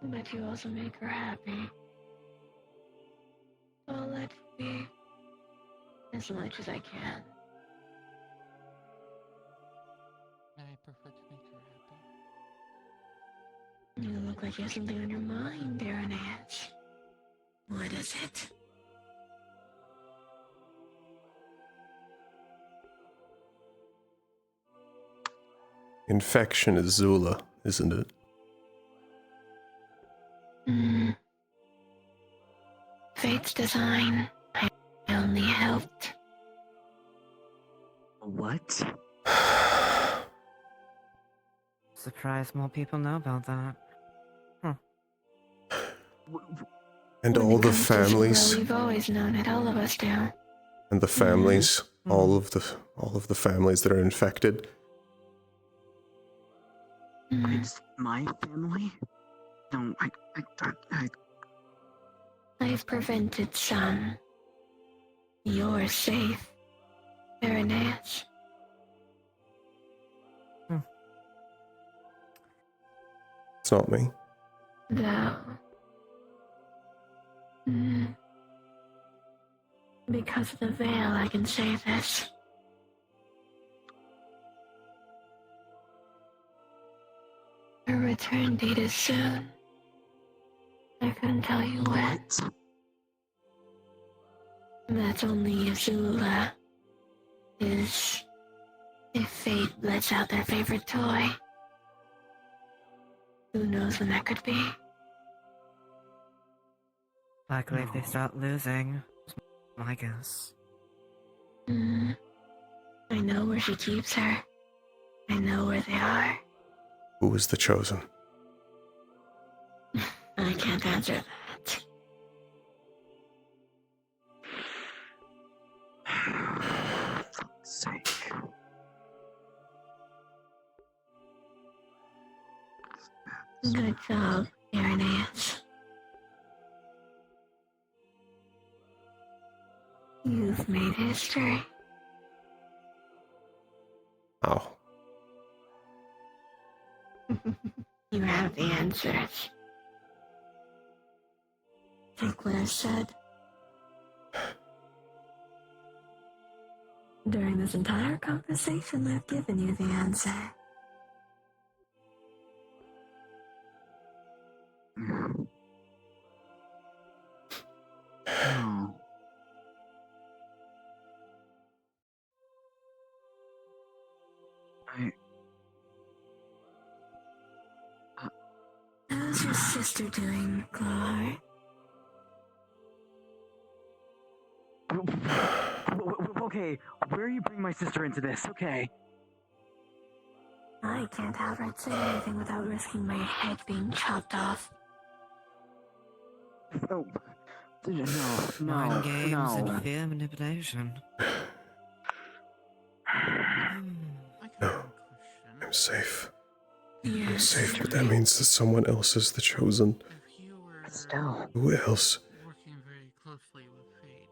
But you also make her happy. I'll let it be. As much as I can. I prefer to make her happy. You look like you have something on your mind, Baroness. What is it? Infection is Zula, isn't it? Fate's design. I only helped. What? Surprised more people know about that. And When all it the comes to Zula, families. we've always known it, all of us do. And the families. All of the families that are infected. It's my family? No, I've prevented some. You're safe, Baroness. It's not me. Though. Because of the veil, I can say this. Her return date is soon. I couldn't tell you when. That's only if Zula is... if fate lets out their favorite toy. Who knows when that could be? Likely if they start losing. My guess. I know where she keeps her. I know where they are. Who was the chosen? I can't answer that. For fuck's sake. Good job, Baroness. You've made history. Oh. You have the answers. Take what I said. During this entire conversation, I've given you the answer. No. How's your sister doing, Chloe? Okay, where are you bringing my sister into this? Okay. I can't have her say anything without risking my head being chopped off. Oh, Mind games and fear manipulation. I'm safe. I'm Yes, safe, but that means that someone else is the chosen. If you were Still. Who else? working very closely with fate,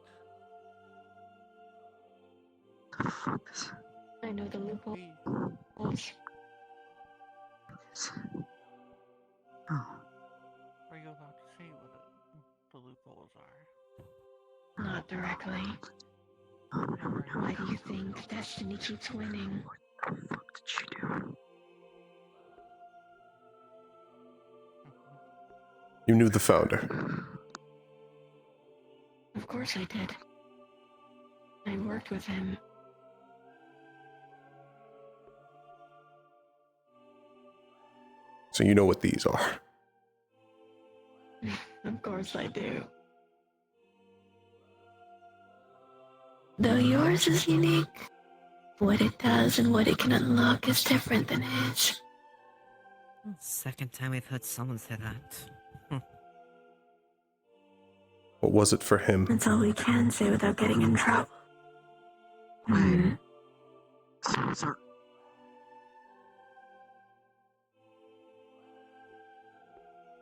The fuck is I know the loophole. we Oh, are you allowed to say what the loopholes are? Not directly. oh no, no, Why no. do you think destiny keeps winning? What the fuck did she do? You knew the founder. Of course I did. I worked with him. So you know what these are. Of course I do. Though yours is unique, what it does and what it can unlock is different than his. Second time we've heard someone say that. What was it for him? That's all we can say without getting in trouble. Hmm. So,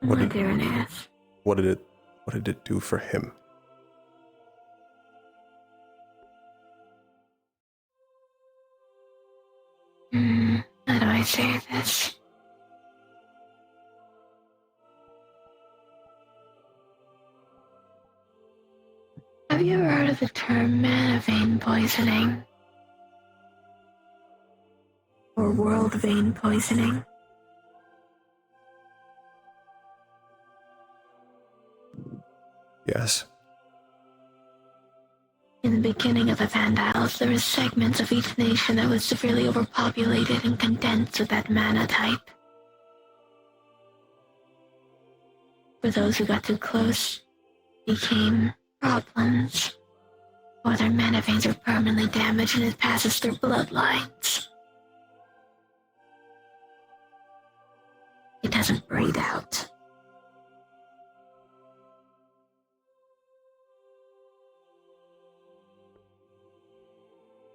What What did- Irenaeus? What did it do for him? How do I say this? Have you ever heard of the term mana vein poisoning? Or world vein poisoning? Yes. In the beginning of the Vandals, there were segments of each nation that was severely overpopulated and condensed with that mana type. For those who got too close, became problems, or their mana veins are permanently damaged and it passes through bloodlines. It doesn't breed out.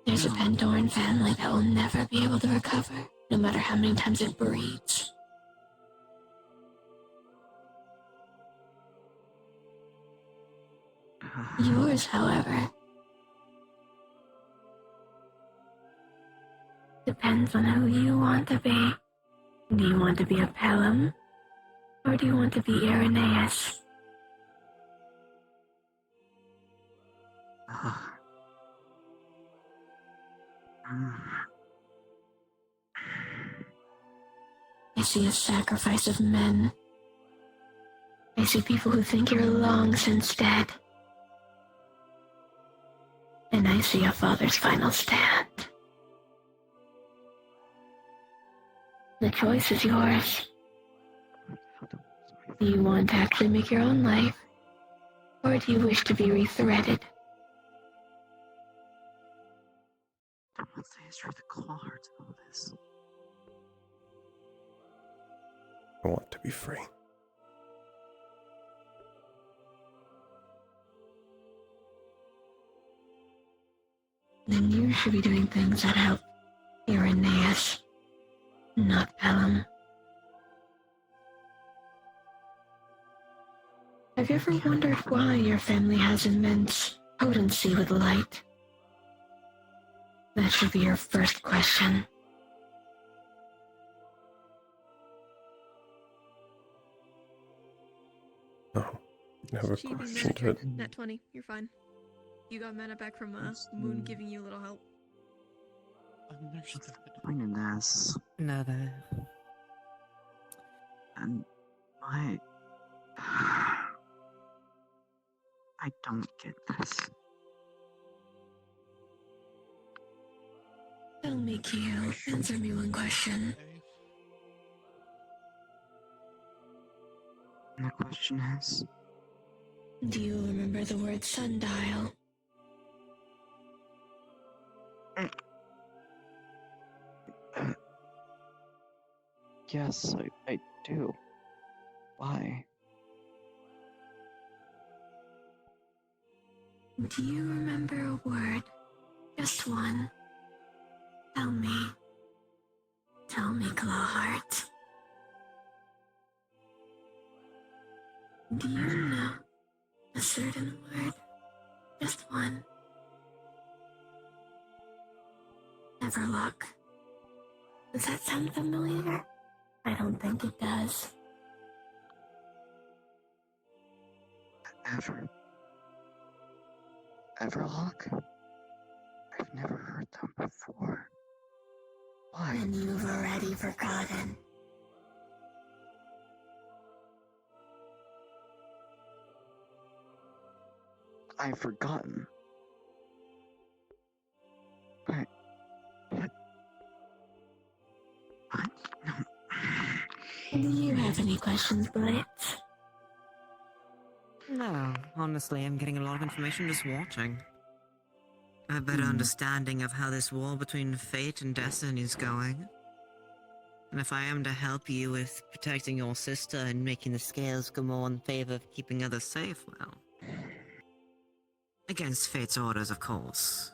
There's a Pandoran family that will never be able to recover, no matter how many times it breeds. Yours, however, depends on who you want to be. Do you want to be a Pelham, or do you want to be Irenaeus? I see a sacrifice of men. I see people who think you're long since dead. And I see a father's final stand. The choice is yours. Do you want to actually make your own life? Or do you wish to be rethreaded? what's the history of the claw hearts and all this? I want to be free. Then you should be doing things that help Irenaeus, not Pelham. Have you ever wondered why your family has immense potency with light? That should be your first question. Oh, never Chibi questioned magic. it. Nat 20. You're fine. You got mana back from Moon giving you a little help. Understood. Point in this, Another. and I don't get this. Tell me, Kyo, answer me one question. And the question is, Do you remember the word sundial? yes, I do. Why? Do you remember a word? Just one. Tell me. Tell me. me, Clawheart. Do you know a certain word? Just one. Everlock. Does that sound familiar? I don't think it does. Everlock? I've never heard them before. Why? Then you've already forgotten. I've forgotten. But... No. Do you have any questions, Blitz? No, honestly, I'm getting a lot of information just watching. I have a better understanding of how this war between fate and destiny is going. And if I am to help you with protecting your sister and making the scales go more in favor of keeping others safe, well... against fate's orders, of course.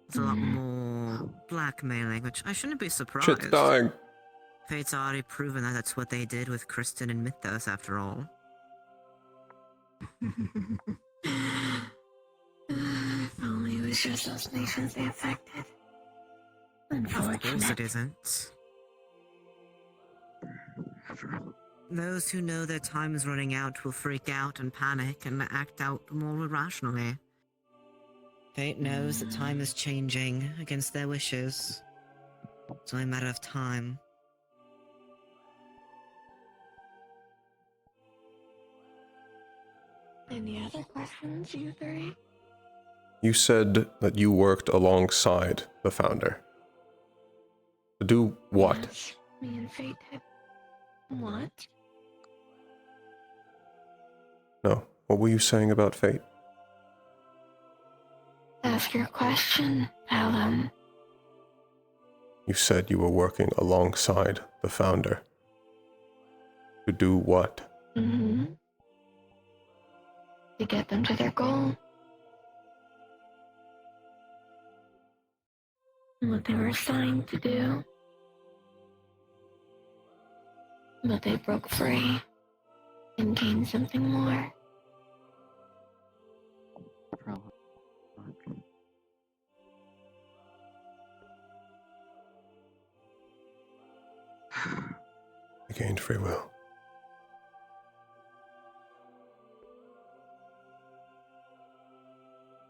It's a lot more blackmailing, which I shouldn't be surprised. Shit's dying. Fate's already proven that that's what they did with Kristen and Mythos, after all. If only it was just those nations they affected. Of course Unfortunate. it isn't. Those who know their time is running out will freak out and panic and act out more irrationally. Fate knows that time is changing against their wishes. It's only a matter of time. Any other questions, you three? You said that you worked alongside the founder. To do what? Yes, me and Fate did. What? No. What were you saying about fate? Ask your question, Alan. You said you were working alongside the founder. To do what? Mm-hmm. To get them to their goal. What they were assigned to do. But they broke free and gained something more. I gained free will.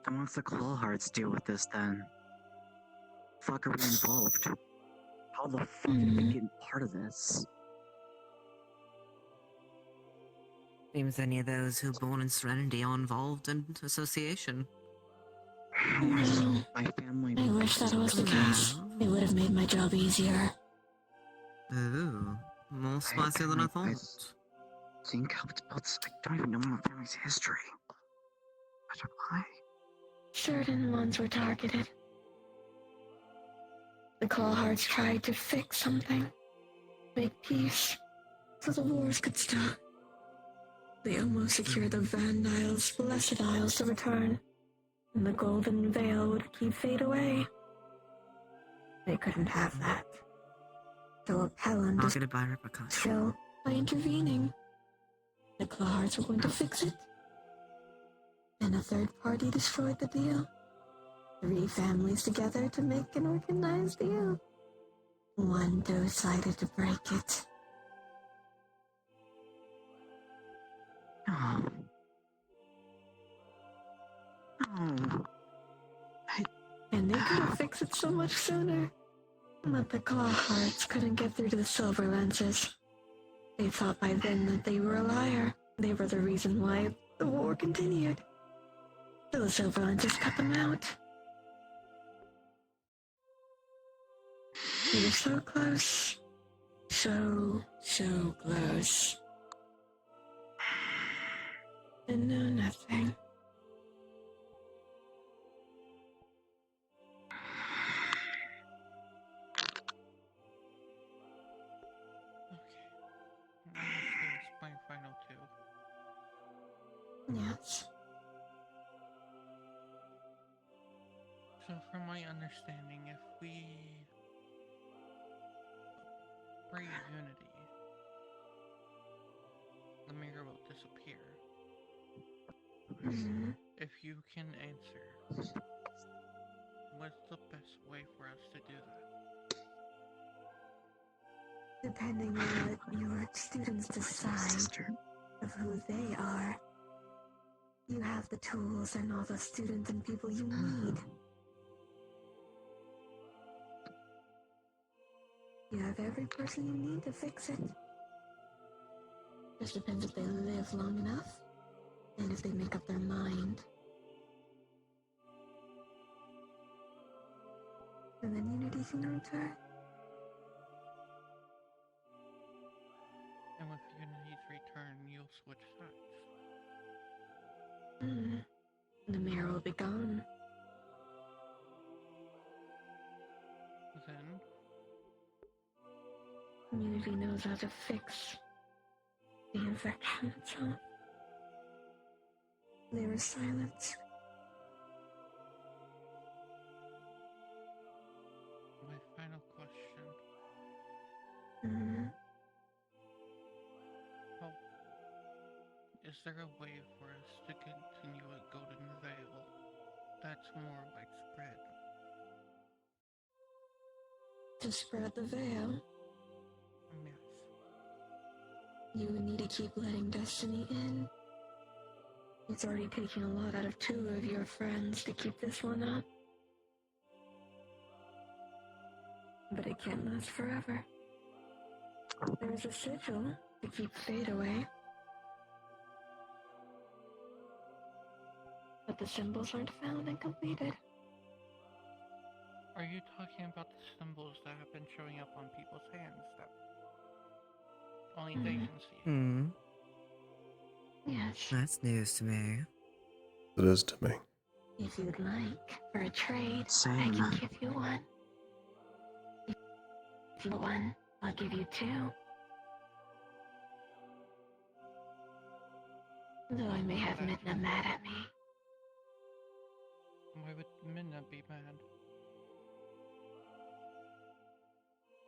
And what's the Clawhearts deal with this then? Fuck are we involved? How the fuck did we get part of this? Seems any of those who were born in Serenity are involved in association. No. My family. I wish that was the case. It would have made my job easier. Ooh, more spicy than I thought. Think how it's built. I don't even know my family's history. But why? Certain ones were targeted. The Clawhearts tried to fix something. Make peace. So the wars could stop. They almost secured the Van Isles, Blessed Isles to return. And the Golden Veil would keep fate away. They couldn't have that. So Appellant Targeted by repercussions. still by intervening. The Clawhearts were going to fix it. Then a third party destroyed the deal. 3 families together to make an organized deal. One decided to break it. No. No. And they could have fixed it so much sooner. But the Clawhearts couldn't get through to the Silver Lances. They thought by then that they were a liar. They were the reason why the war continued. So the Silver Lances cut them out. We were so close. So close. And no nothing. Here's my final 2. Yes. So from my understanding, if we breathe unity, the mirror will disappear. If you can answer, what's the best way for us to do that? Depending on what your students decide of who they are, you have the tools and all the students and people you need. You have every person you need to fix it. Just depends if they live long enough and if they make up their mind. And then unity can return. And with Unity's return, you'll switch sides. The mirror will be gone. Then, Unity knows how to fix the infection itself. They were silent. my final question. How, is there a way for us to continue a golden veil that's more widespread? To spread the veil, Yes. you would need to keep letting destiny in. It's already taking a lot out of 2 of your friends to keep this one up. But it can't last forever. There's a sigil to keep fate away. But the symbols aren't found and completed. Are you talking about the symbols that have been showing up on people's hands that only they can see? Yes. That's news to me. It is to me. If you'd like, for a trade, I can give you one. If you want one, I'll give you 2. Though I may have Midna mad at me. Why would Minna be mad?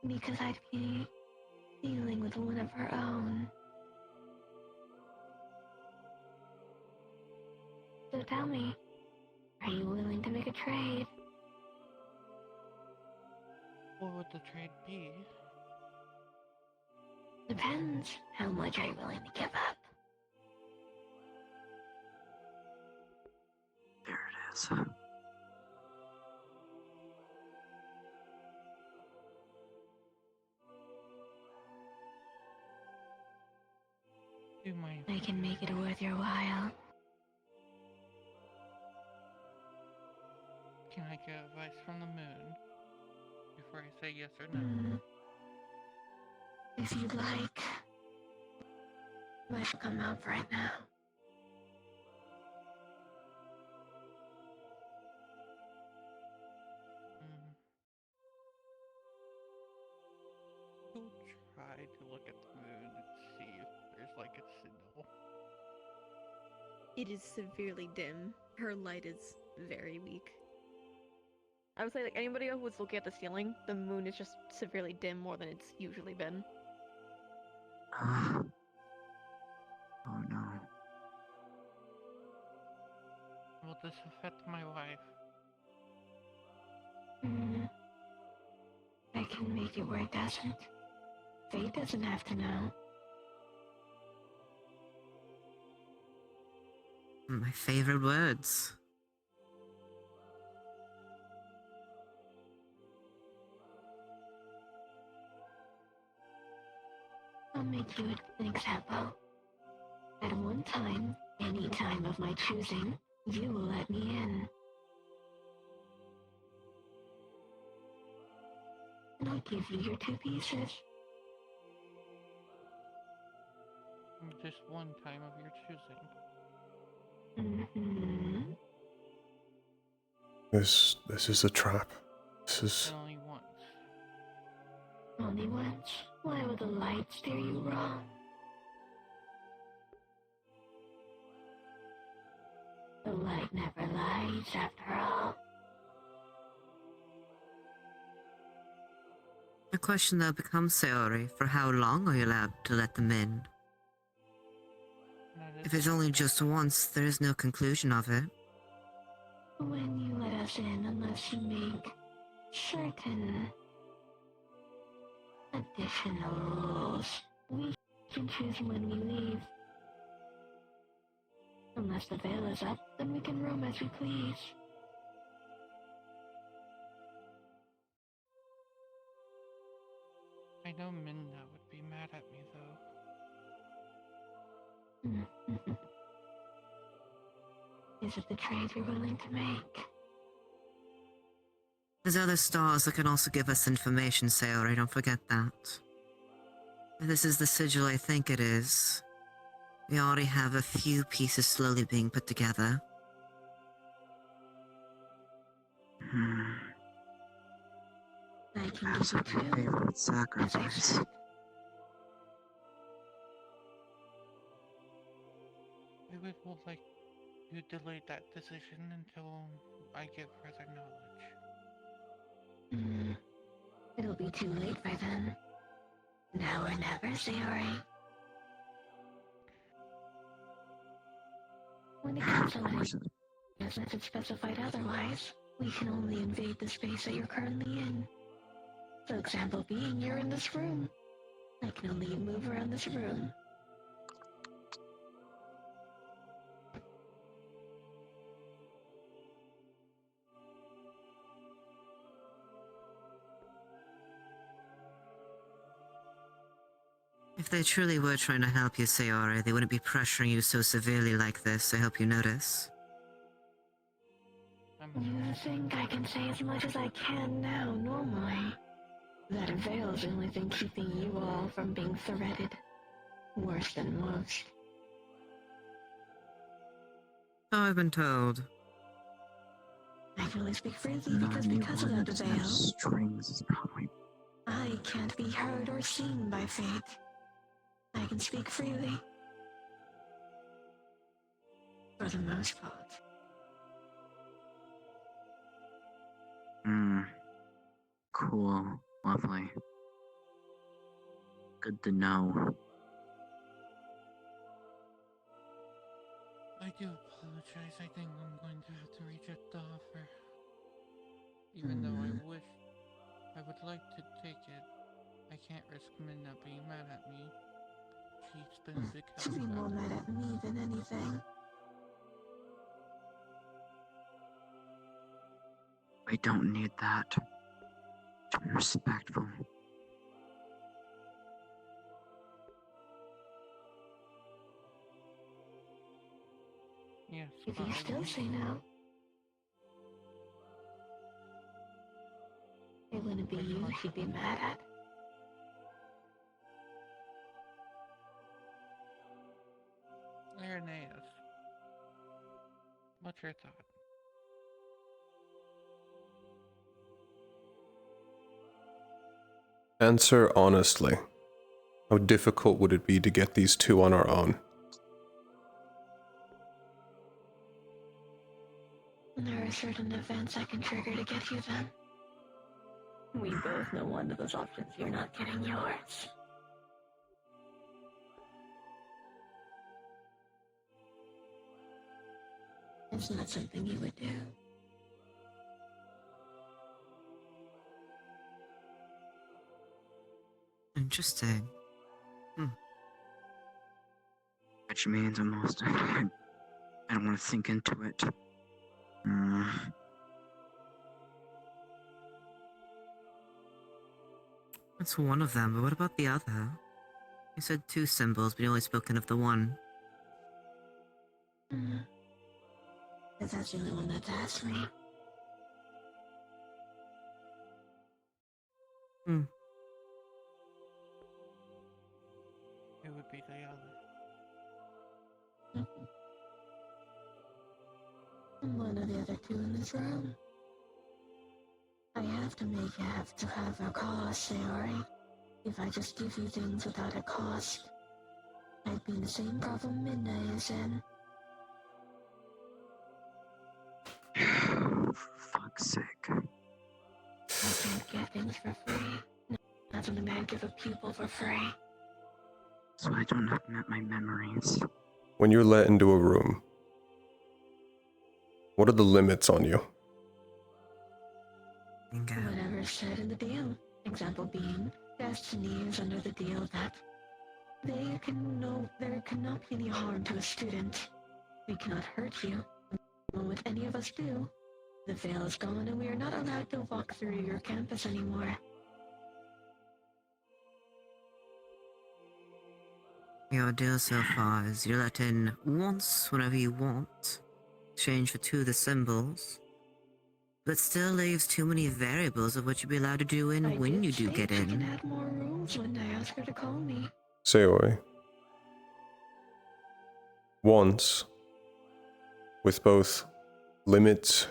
Because I'd be dealing with one of her own. So tell me, are you willing to make a trade? What would the trade be? Depends. How much are you willing to give up? There it is. Do you mind? I can make it worth your while. Can I get advice from the moon before I say yes or no? If you'd like. Might come out right now. We'll try to look at the moon and see if there's like a signal. It is severely dim. Her light is very weak. I would say, like, anybody who was looking at the ceiling, the moon is just severely dim more than it's usually been. Oh no. Will this affect my wife? I can make it where it doesn't. Fate doesn't have to know. My favorite words. I'll make you an example. At one time, any time of my choosing, you will let me in. And I'll give you your 2 pieces. Just one time of your choosing. This is a trap. This is. And only once. Only once. Why would the light steer you wrong? The light never lies, after all. The question though becomes, Sayori, for how long are you allowed to let them in? If it's only just once, there is no conclusion of it. When you let us in, unless you make certain additional rules, we can choose when we leave. Unless the veil is up, then we can roam as we please. I know Minna would be mad at me though. Is it the trade you're willing to make? There's other stars that can also give us information, Sayori, don't forget that. If this is the sigil I think it is, we already have a few pieces slowly being put together. I can Perhaps give a you two. favorite sacrifice. I would like you delay that decision until I get further knowledge. It'll be too late by then. Now or never, Sayori. When it comes to letting as if it's specified otherwise, we can only invade the space that you're currently in. For example being you're in this room. I can only move around this room. If they truly were trying to help you, Sayori, they wouldn't be pressuring you so severely like this, I hope you notice. You think I can say as much as I can now, normally? That veil is the only thing keeping you all from being threaded. Worse than most. So I've been told. I can only speak freely because of that veil. Strings is probably... I can't be heard or seen by fate. I can speak freely. For the most part. Cool. Lovely. Good to know. I do apologize. I think I'm going to have to reject the offer. Even though I would like to take it, I can't risk Minna being mad at me. She's been a big help. She'll be more mad at me than anything. We don't need that. To be respectful. Yes, If you still say no, it wouldn't be you she'd be mad at. Irenaeus, what's your thought? Answer honestly. How difficult would it be to get these two on our own? There are certain events I can trigger to get you them. We both know one of those options you're not getting yours. It's not something you would do. Interesting. Which means almost... I don't want to sink into it. That's one of them, but what about the other? You said two symbols, but you only spoken of the one. Because that's the only one that's asked me. It would be the other. One of the other two in this room. I have to make it have to have a cost, Sayori. If I just give you things without a cost, I'd be in the same problem Minna is in. For fuck's sake. I can't get things for free. imagine the man give a pupil for free. So I don't have my memories. When you're let into a room, what are the limits on you? Whatever's said in the deal. Example being, Destiny is under the deal that there cannot be any harm to a student. We cannot hurt you. The moment any of us do, the veil is gone and we are not allowed to walk through your campus anymore. Your deal so far is you're let in once whenever you want, exchange for 2 of the symbols, but still leaves too many variables of what you'll be allowed to do when you do get I can in. add more rules when I ask her to call me. Sayori. Once, with both limits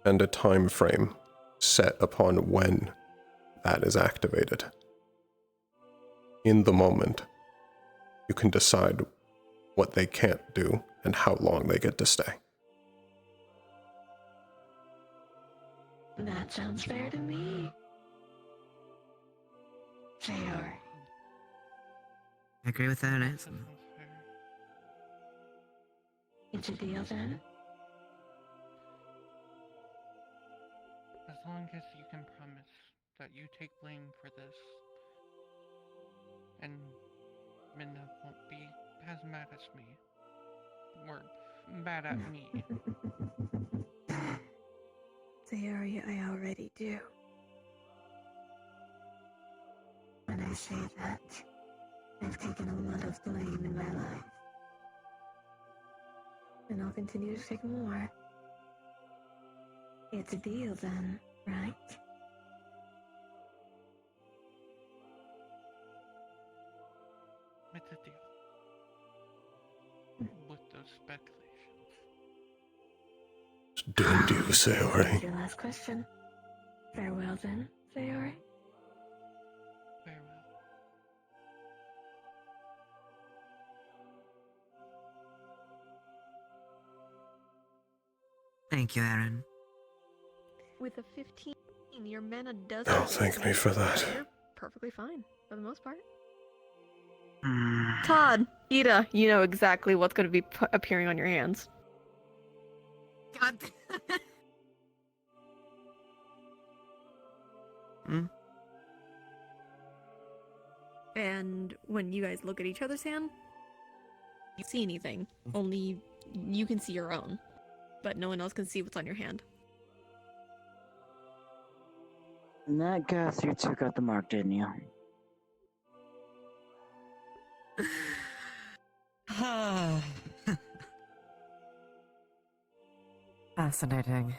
and a time frame set upon when that is activated. In the moment, you can decide what they can't do and how long they get to stay. That sounds fair to me. Sayori. I agree with that answer. It's a deal then? As long as you can promise that you take blame for this, and Minna won't be as mad as me. Or mad at me. Sayori, I already do. When I say that, I've taken a lot of blame in my life. And I'll continue to take more. It's a deal then, right? It's a deal. With those speculations. Don't do, Sayori. That's your last question. Farewell then, Sayori. Farewell. Thank you, Aaron. With a 15, your mana does. Oh, thank me for that. You're perfectly fine for the most part. Todd, Ida, you know exactly what's going to be appearing on your hands. God. And when you guys look at each other's hand, you see anything. Only you can see your own, but no one else can see what's on your hand. In that case, you took out the mark, didn't you? Fascinating.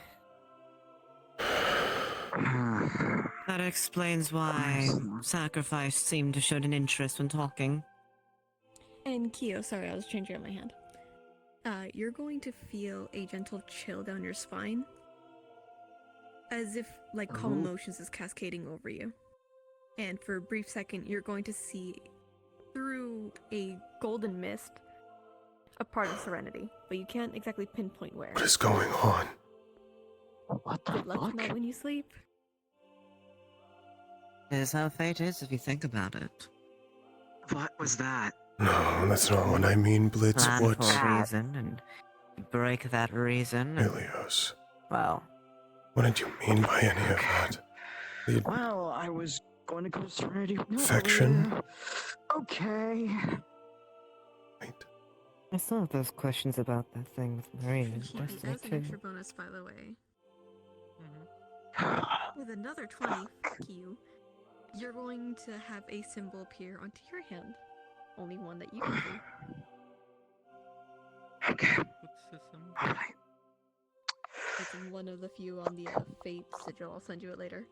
That explains why Sacrifice seemed to show an interest when talking. And Kyo, sorry, I was changing up my hand. You're going to feel a gentle chill down your spine, as if like calm emotions is cascading over you. And for a brief second, you're going to see through a golden mist a part of Serenity, but you can't exactly pinpoint where. What is going on? What the Good luck fuck? tonight when you sleep. Is how fate is if you think about it. What was that? No, that's not what I mean, Blitz. Plan What? for a reason and break that reason. Helios. Well, What did you mean by any of that? The Well, I was going to go to Serenity. affection? Okay. Right. I still have those questions about that thing with Maria and That Destiny was an too. extra bonus, by the way. With another 20, fuck you, you're going to have a symbol appear onto your hand. Only one that you can see. Okay. What's the symbol? Alright. It's in one of the few on the Fate sigil. I'll send you it later.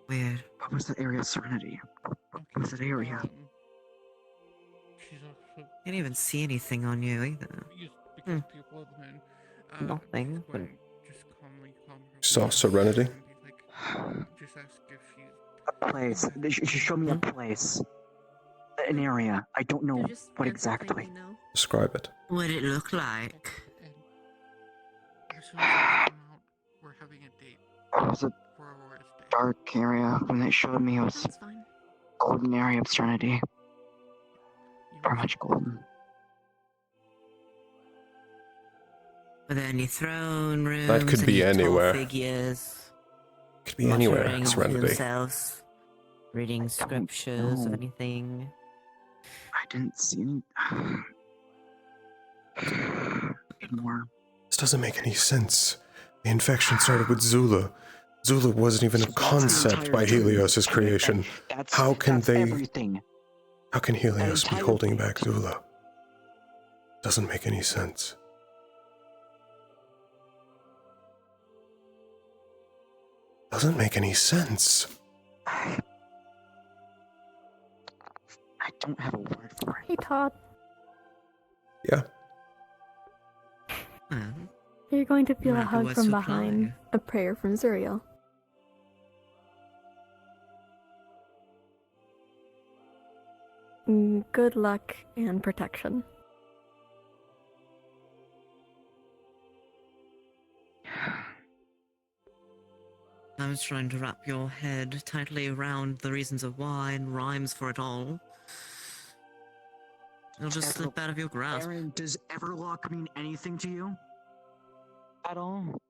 Weird. What was the area of Serenity? What was that area? She's also Can't even see anything on you either. used because people of the moon. Nothing, but Just calmly calm her. Saw Serenity? And be like, just ask if she's. A place. She showed me a place. An area. I don't know So just what answer the thing exactly. you know. Describe it. what'd it look like? And as soon as I come out, we're having a date It was a for Aurora's day. dark area. When they showed me, it was That's fine. Ordinary obscenity. Very much golden. Are there any throne rooms? That could be any tall anywhere. figures? Could be anywhere, muttering to Serenity. themselves, reading scriptures or know. anything? I didn't see any. More. This doesn't make any sense. The infection started with Zula. Zula wasn't even a concept by Helios' creation. How can they... Everything. How can Helios be entire holding back Zula? Doesn't make any sense. Doesn't make any sense. I don't have a word for it. Hey, Todd. Yeah. You're going to feel a Miracle hug was from supply. behind, a prayer from Zuriel. Good luck and protection. I was trying to wrap your head tightly around the reasons of why and rhymes for it all. It'll just slip out of your grasp. Aaron, does Everlock mean anything to you? At all?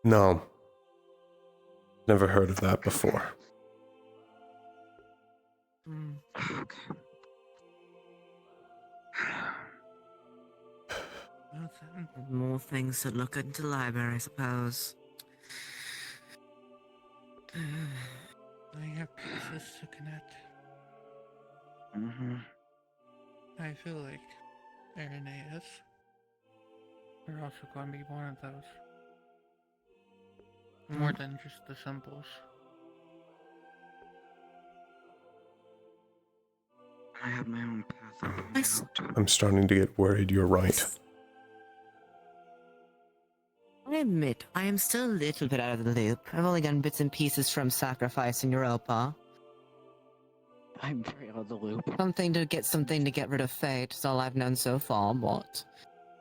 No. Never heard of that before. Okay. More things to look into the library, I suppose. I have pieces to connect. Mm-hmm. I feel like Irenaeus are also going to be one of those. More than just the symbols. I have my own path. I'm starting to get worried you're right. I admit, I am still a little bit out of the loop. I've only gotten bits and pieces from Sacrifice in Europa. I'm very out of the loop. Something to get rid of Fate is all I've known so far, but...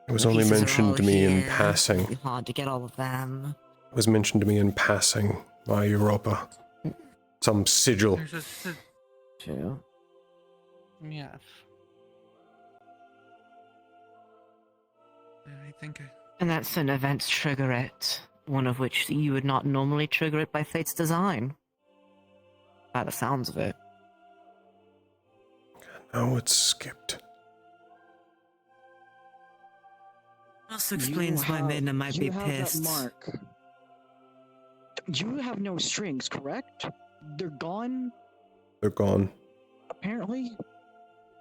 It was the only pieces are mentioned all to me in here. passing. It'd be hard to get all of them. It was mentioned to me in passing by Europa. Some sigil. There's a True. Yes. I think And that's an events trigger it. One of which you would not normally trigger it by Fate's design. By the sounds of it. Now it's skipped. Also explains why Midna might be that pissed. mark. You have no strings, correct? They're gone, They're gone. apparently?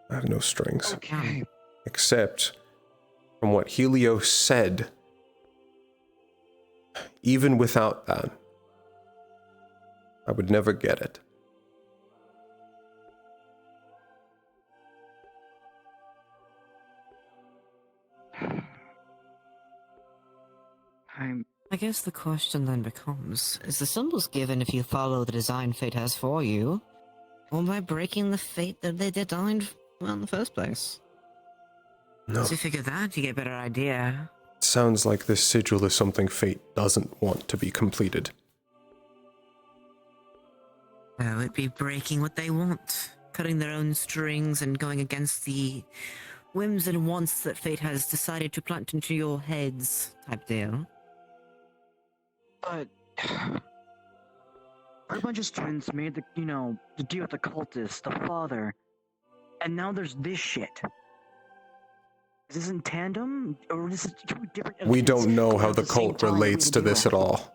I have no strings. Okay. Except, from what Helios said, even without that, I would never get it. I guess the question then becomes, is the symbols given if you follow the design Fate has for you, or by breaking the fate that they designed well in the first place? No. Once you figure that, you get a better idea. It sounds like this sigil is something Fate doesn't want to be completed. Well, it'd be breaking what they want, cutting their own strings and going against the whims and wants that Fate has decided to plant into your heads, type deal. But our bunch of students made the, the deal with the cultist, the father, and now there's this shit. Is this in tandem, or is this two different? We events don't know going how on at the same cult time relates to we do this that? at all.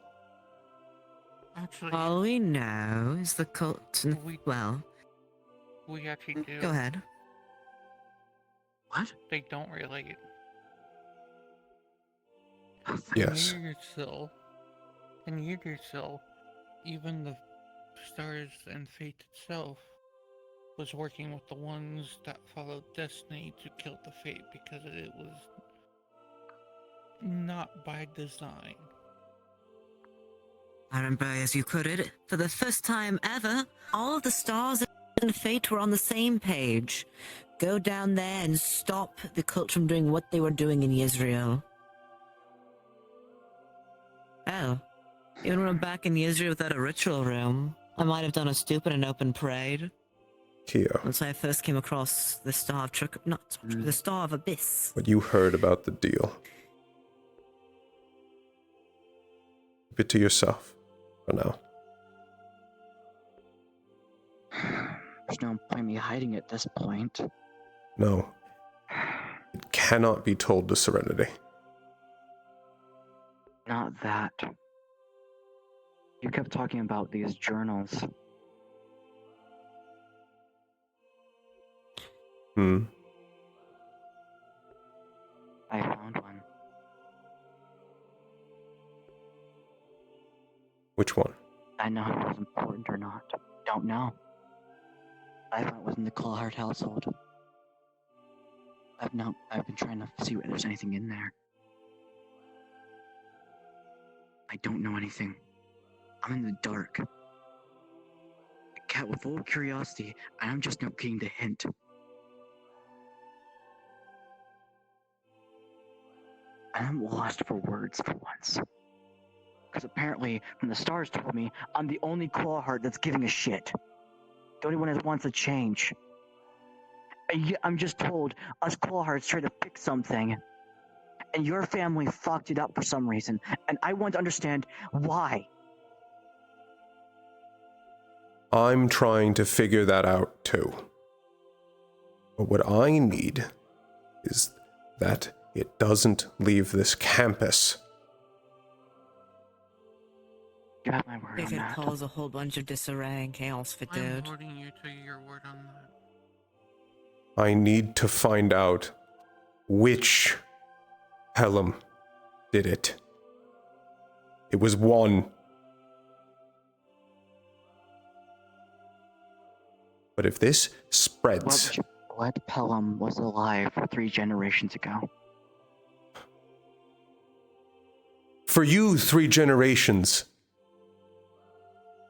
actually, All we know is the cult and, well, we actually do. go ahead. What? They don't relate. Yes. In Yggdrasil, even the stars and fate itself was working with the ones that followed destiny to kill the fate because it was not by design. I remember, as you put it, for the first time ever, all of the stars and fate were on the same page. Go down there and stop the cult from doing what they were doing in Israel. Hell, even when I'm back in Israel without a ritual room, I might have done a stupid and open parade. Keo, Once I first came across the Star of the Star of Abyss. what you heard about the deal. Keep it to yourself for now. There's no point in me hiding at this point. No. It cannot be told to Serenity. Not that. You kept talking about these journals. I found one. Which one? I know if it was important or not. Don't know. I thought it was in the Clawheart household. I've been trying to see if there's anything in there. I don't know anything. I'm in the dark. A cat with full of curiosity, and I'm just not getting the hint. And I'm lost for words for once. Because apparently, when the stars told me, I'm the only Clawheart that's giving a shit. The only one that wants to change. I'm just told us Clawhearts try to fix something. And your family fucked it up for some reason. And I want to understand why. I'm trying to figure that out too. But what I need is that it doesn't leave this campus. You have my word If on it that. cause a whole bunch of disarray and chaos for I'm dude. holding you to your word on that. I need to find out which Pelham did it. It was one. But if this spreads... What Pelham was alive 3 generations ago? For you, 3 generations.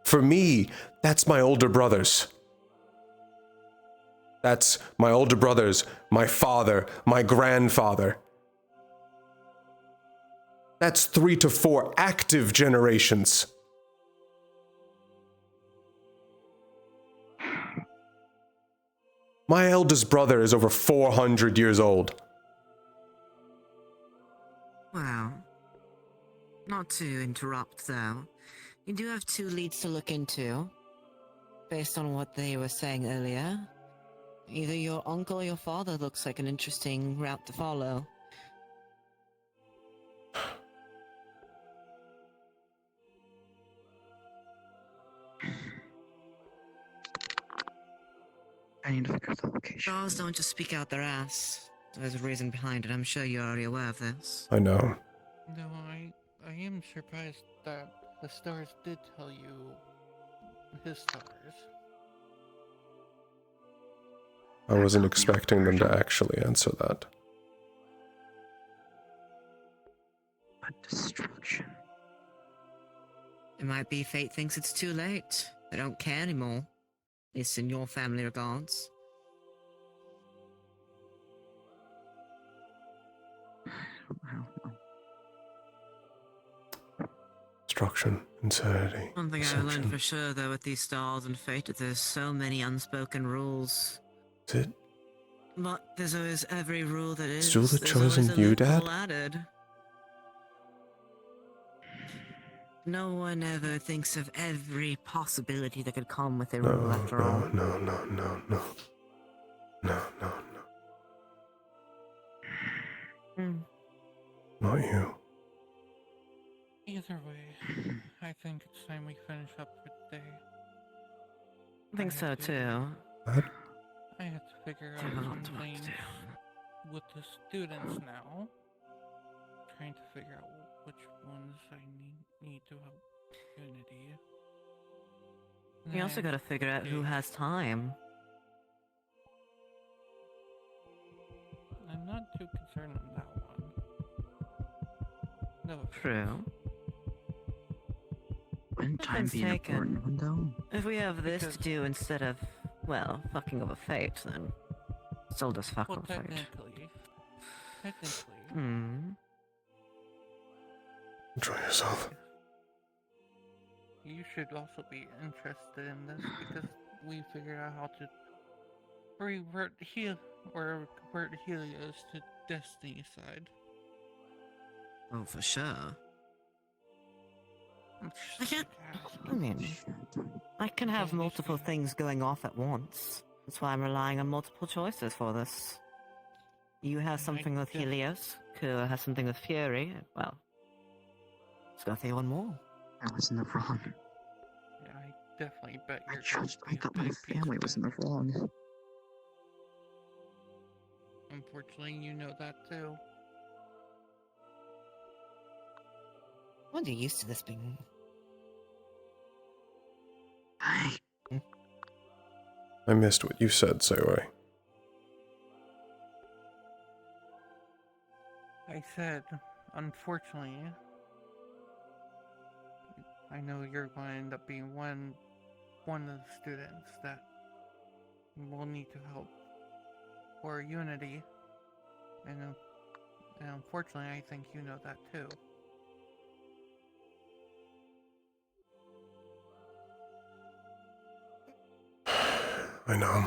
For me, that's my older brothers. That's my older brothers, my father, my grandfather. That's 3 to 4 active generations. My eldest brother is over 400 years old. Wow. Not to interrupt, though. You do have 2 leads to look into. Based on what they were saying earlier. Either your uncle or your father looks like an interesting route to follow. I need to figure out the location. Stars don't just speak out their ass. There's a reason behind it. I'm sure you're already aware of this. I know. No, I am surprised that the stars did tell you his stars. I wasn't expecting them to actually answer that. But destruction. It might be fate thinks it's too late. They don't care anymore. At least in your family regards. I don't know. Destruction, insanity. One thing I've learned for sure, though, with these stars and fate, that there's so many unspoken rules. Is it But there's always every rule that is. still the There's chosen always a you, Dad? loophole added. No one ever thinks of every possibility that could come with a rule after all. No. Not you. Either way, I think it's time we finish up for the day. I think so too. What? I have to figure I have a out lot some to work things to. with the students now. Trying to figure out which ones I need to help Unity. You also gotta figure out who has time. I'm not too concerned on that one. No. True. Wouldn't time Nothing's be an taken. important one, though? If we have this Because- to do instead of, well, fucking over fate, then still just fuck Well, over fate. technically. Enjoy yourself. You should also be interested in this because we figured out how to revert Helios to Destiny's side. Oh, for sure. I'm I just can't. I mean, I can have multiple things going off at once. That's why I'm relying on multiple choices for this. You have something with Helios, Kura has something with Fury. Well, let's go with one more. I was in the wrong. Yeah, I definitely bet I you're thought my family was in the wrong. Unfortunately, you know that too. When you're used to this being. Hey. I missed what you said, Sayway. I said, unfortunately, I know you're going to end up being one of the students that will need to help for Unity, and unfortunately, I think you know that too. I know.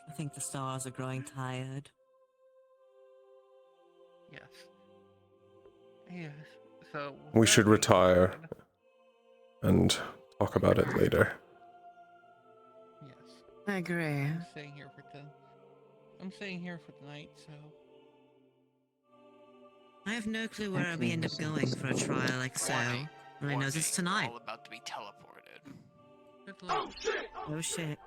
I think the stars are growing tired. Yes. Yes. So We should retire and talk about it later. Yes. I agree. I'm staying here for tonight, so. I have no clue where we end up going for a trial like so. All I know is it's tonight. All about to be teleported. Oh shit! Oh shit.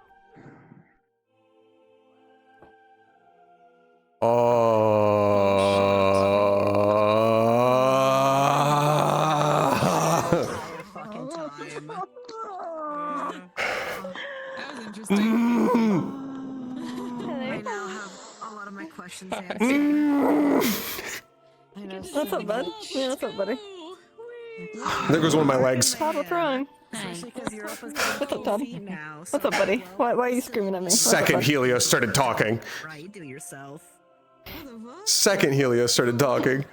Fucking time. That was interesting. I now have a lot of my questions answered. What's up, bud? Yeah, what's up, buddy? There goes one of my legs. Todd, what's wrong? What's up, Todd? What's up, buddy? Why are you screaming at me? Second Helios started talking. Right, do yourself. Second Helios started talking.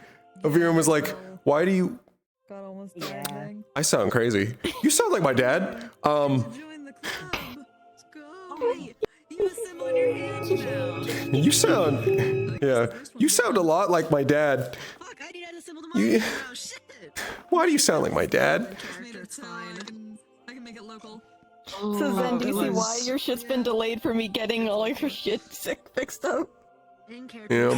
Avira was like, why do you... Got almost dying. I sound crazy. You sound like my dad. You sound... Yeah. You sound a lot like my dad. Fuck, I need to assemble the You- money now. Shit. Why do you sound like my dad? It's fine. I can make it local. So Zen, do you see why your shit's been delayed for me getting all of your shit fixed up? Yeah.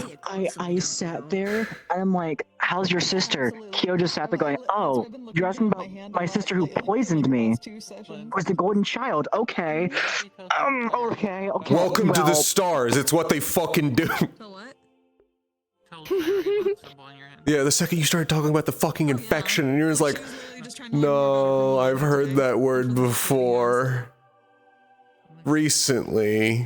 I sat there and I'm like, how's your sister? Kyo just sat there going, oh, you're asking about my sister who poisoned me. Was the golden child? Okay. Okay. Welcome to the well, stars. It's what they fucking do. Yeah, the second you started talking about the fucking infection, and you're just like, no, I've heard that word before. Recently.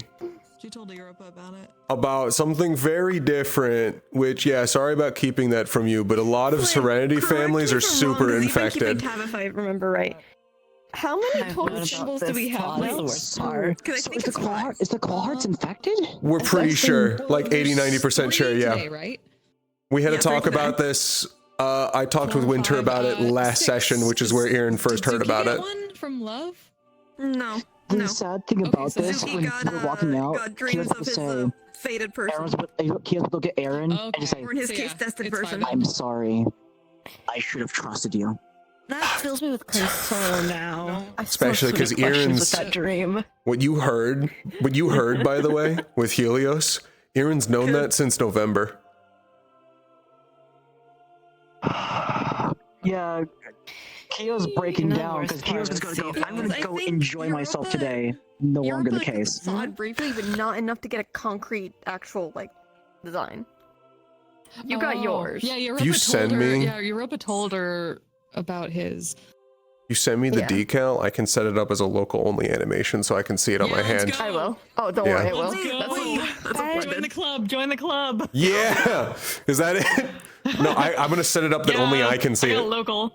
She told Europa about it. About something very different, which, yeah, sorry about keeping that from you, but a lot of Serenity families are super infected. Tab if I remember right. How many total symbols do we have now? is the claw hearts infected? We're pretty sure, like 80-90% sure, yeah. Today, right? We had to talk about this. I talked with Winter about it last session, which is where Aaron first heard about it. One from Love? No. The sad thing about so this, he when got, we were walking out, got dreams of his fated person. He was look at Aaron and just say, Or in his case, destined person. I'm sorry. I should have trusted you. That fills me with concern now. Especially because Aaron's that dream. what you heard, by the way, with Helios, Aaron's known that since November. Yeah, Kyo's breaking down because Kyo's just gonna go, I'm gonna go enjoy myself today. No longer the case. Saw it briefly, but not enough to get a concrete, actual, like, design. You got yours. Yeah, Europa You told send her, me- Yeah, Europa told her about his. You send me the Yeah. decal, I can set it up as a local only animation so I can see it on my hand. I will. Oh, don't Yeah. worry, I will. Join the club. Join the club. Yeah, is that it? No, I'm gonna set it up that only I can see I got it. local.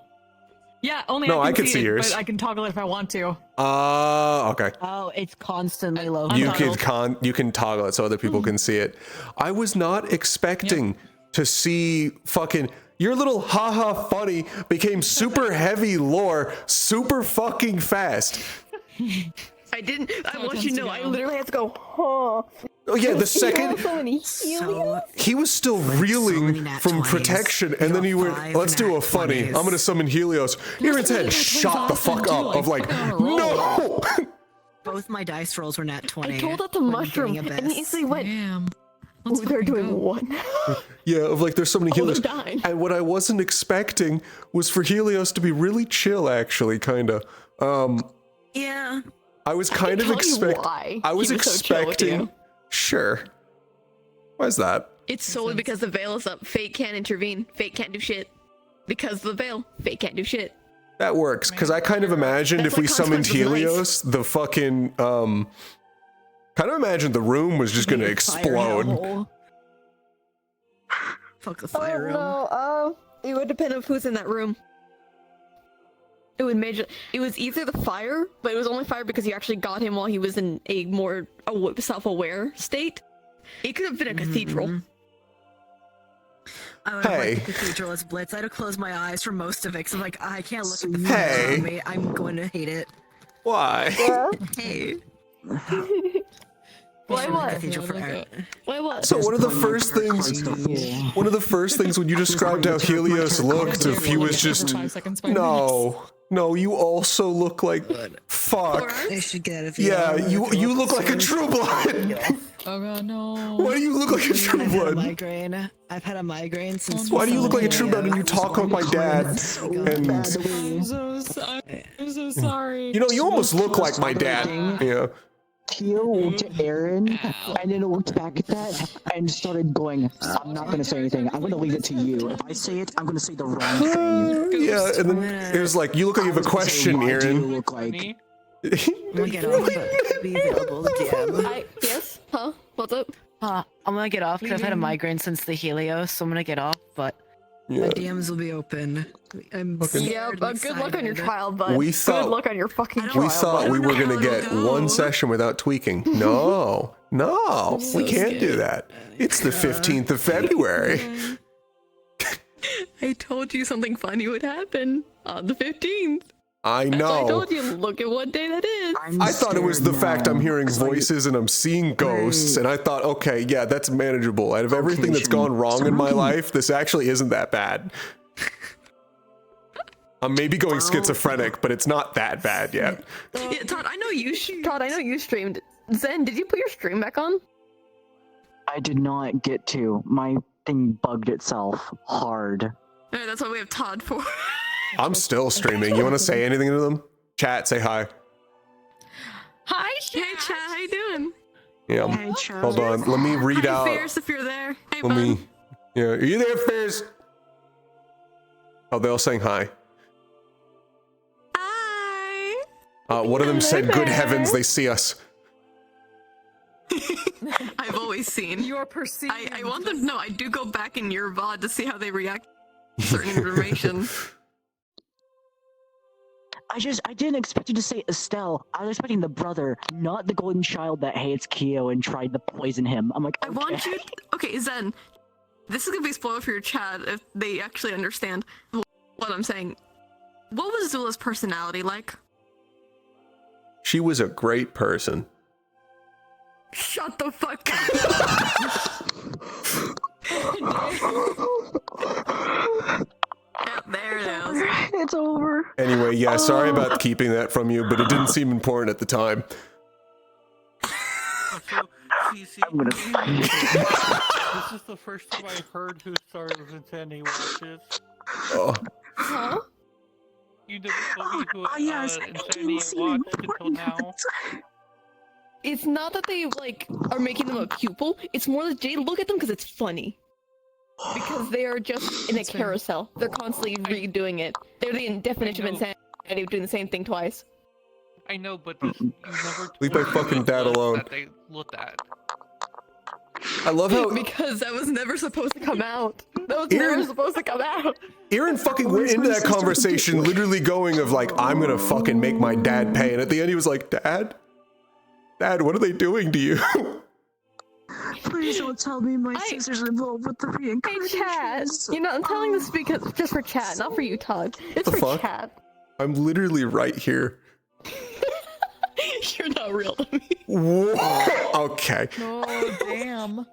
Yeah, only No, I I can can see it, yours. but I can toggle it if I want to. Okay. Oh, it's constantly low. You can toggle it so other people can see it. I was not expecting to see fucking Your little haha funny became super heavy lore super fucking fast. I didn't. I want you to know. I literally had to go. Huh. Oh yeah, the second So, he was still reeling from protection, and then he went, "Let's do a funny. I'm gonna summon Helios." Aaron's head shot the fuck up. Of like, no. both my dice rolls were nat 20. I told that to Mushroom, and he instantly went. Damn. Oh, they're doing what? Yeah, of like there's so many Helios. dying. And what I wasn't expecting was for Helios to be really chill, actually, kinda. Yeah. I was kind of expecting. I was expecting. Sure. Why's that? It's solely because the veil is up. Fate can't intervene. Fate can't do shit. Because of the veil, Fate can't do shit. That works, because I kind of imagined if we summoned Helios, the fucking, kind of imagined the room was just gonna explode. Fuck the fire room. No, it would depend on who's in that room. It was either the fire, but it was only fire because you actually got him while he was in a more self-aware state. It could have been a cathedral. I would have liked the cathedral as Blitz. I'd have closed my eyes for most of it, because I'm like, I can't look at the fire around me. I'm going to hate it. Why? Hey. Why what? Why what? So one of the first things when you described how Helios looked, if he was just no, you also look like fuck. I should get it. Yeah, you look like a True Blood. Oh god, no. Why do you look like a True Blood? I've had a migraine since. Why do you look like a True Blood and you talk like my dad? And I'm so sorry. you know, you almost look like my dad. Yeah. Keo looked at Aaron and then looked back at that and started going, I'm not going to say anything. I'm going to leave it to you. If I say it, I'm going to say the wrong thing. Yeah, and then it was like, you look like you have a question, Aaron. Look like. Yes? Huh? What's up? I'm gonna get off because I've had a migraine since the Helios, so I'm gonna get off, but... My DMs will be open. Yeah, but good luck on your trial, bud. Good luck on your fucking trial. We thought we were gonna get one session without tweaking. No, we can't do that. It's the 15th of February. I told you something funny would happen on the 15th. I know. So I told you, look at what day that is. I thought it was the fact I'm hearing voices and I'm seeing ghosts, and I thought, okay, yeah, that's manageable. Out of everything that's gone wrong in my life, this actually isn't that bad. I'm maybe going schizophrenic, but it's not that bad yet. Yeah, Todd, I know you streamed. Zen, did you put your stream back on? I did not get to. My thing bugged itself hard. Alright, that's what we have Todd for. I'm still streaming. You want to say anything to them? Chat, say hi. Hi, Chat. Hey, Chat, how you doing? Yeah. Hey, Chat. Hold on. Let me read out. Fierce, if you're there. Hey, Let me. Yeah. Are you there, Fierce? Oh, they're all saying hi. Hi. One of them said, "Good heavens, they see us." I've always seen. You are perceived. I want them to know I do go back in your VOD to see how they react to certain information. I didn't expect you to say Estelle. I was expecting the brother, not the golden child that hates Keo and tried to poison him. I'm like, okay. I want you. Okay, Zen. This is gonna be a spoiler for your chat if they actually understand what I'm saying. What was Zula's personality like? She was a great person. Shut the fuck up. Yep, there it is. It's over. Anyway, yeah, sorry about keeping that from you, but it didn't seem important at the time. I'm gonna this is the first time I've heard who stars Insanity watches. Oh. Huh? You didn't tell me who Insanity watched until now. It's not that they, like, are making them a pupil. It's more that they look at them because it's funny. Because they are just in a carousel. They're constantly redoing it. They're the definition of insanity of doing the same thing twice. I know, but this, you never Leave my fucking dad alone. that they looked at. I love how because that was never supposed to come out. That was never supposed to come out. Aaron fucking went into that conversation literally going of like, I'm gonna fucking make my dad pay, and at the end he was like, Dad, what are they doing to you? Please don't tell me my sister's involved with the Hey, reincarnation. Chad. You know, I'm telling this because just for Chad, not for you, Todd. It's The for fuck? Chad. I'm literally right here. You're not real to me. Whoa. Okay. Oh, damn.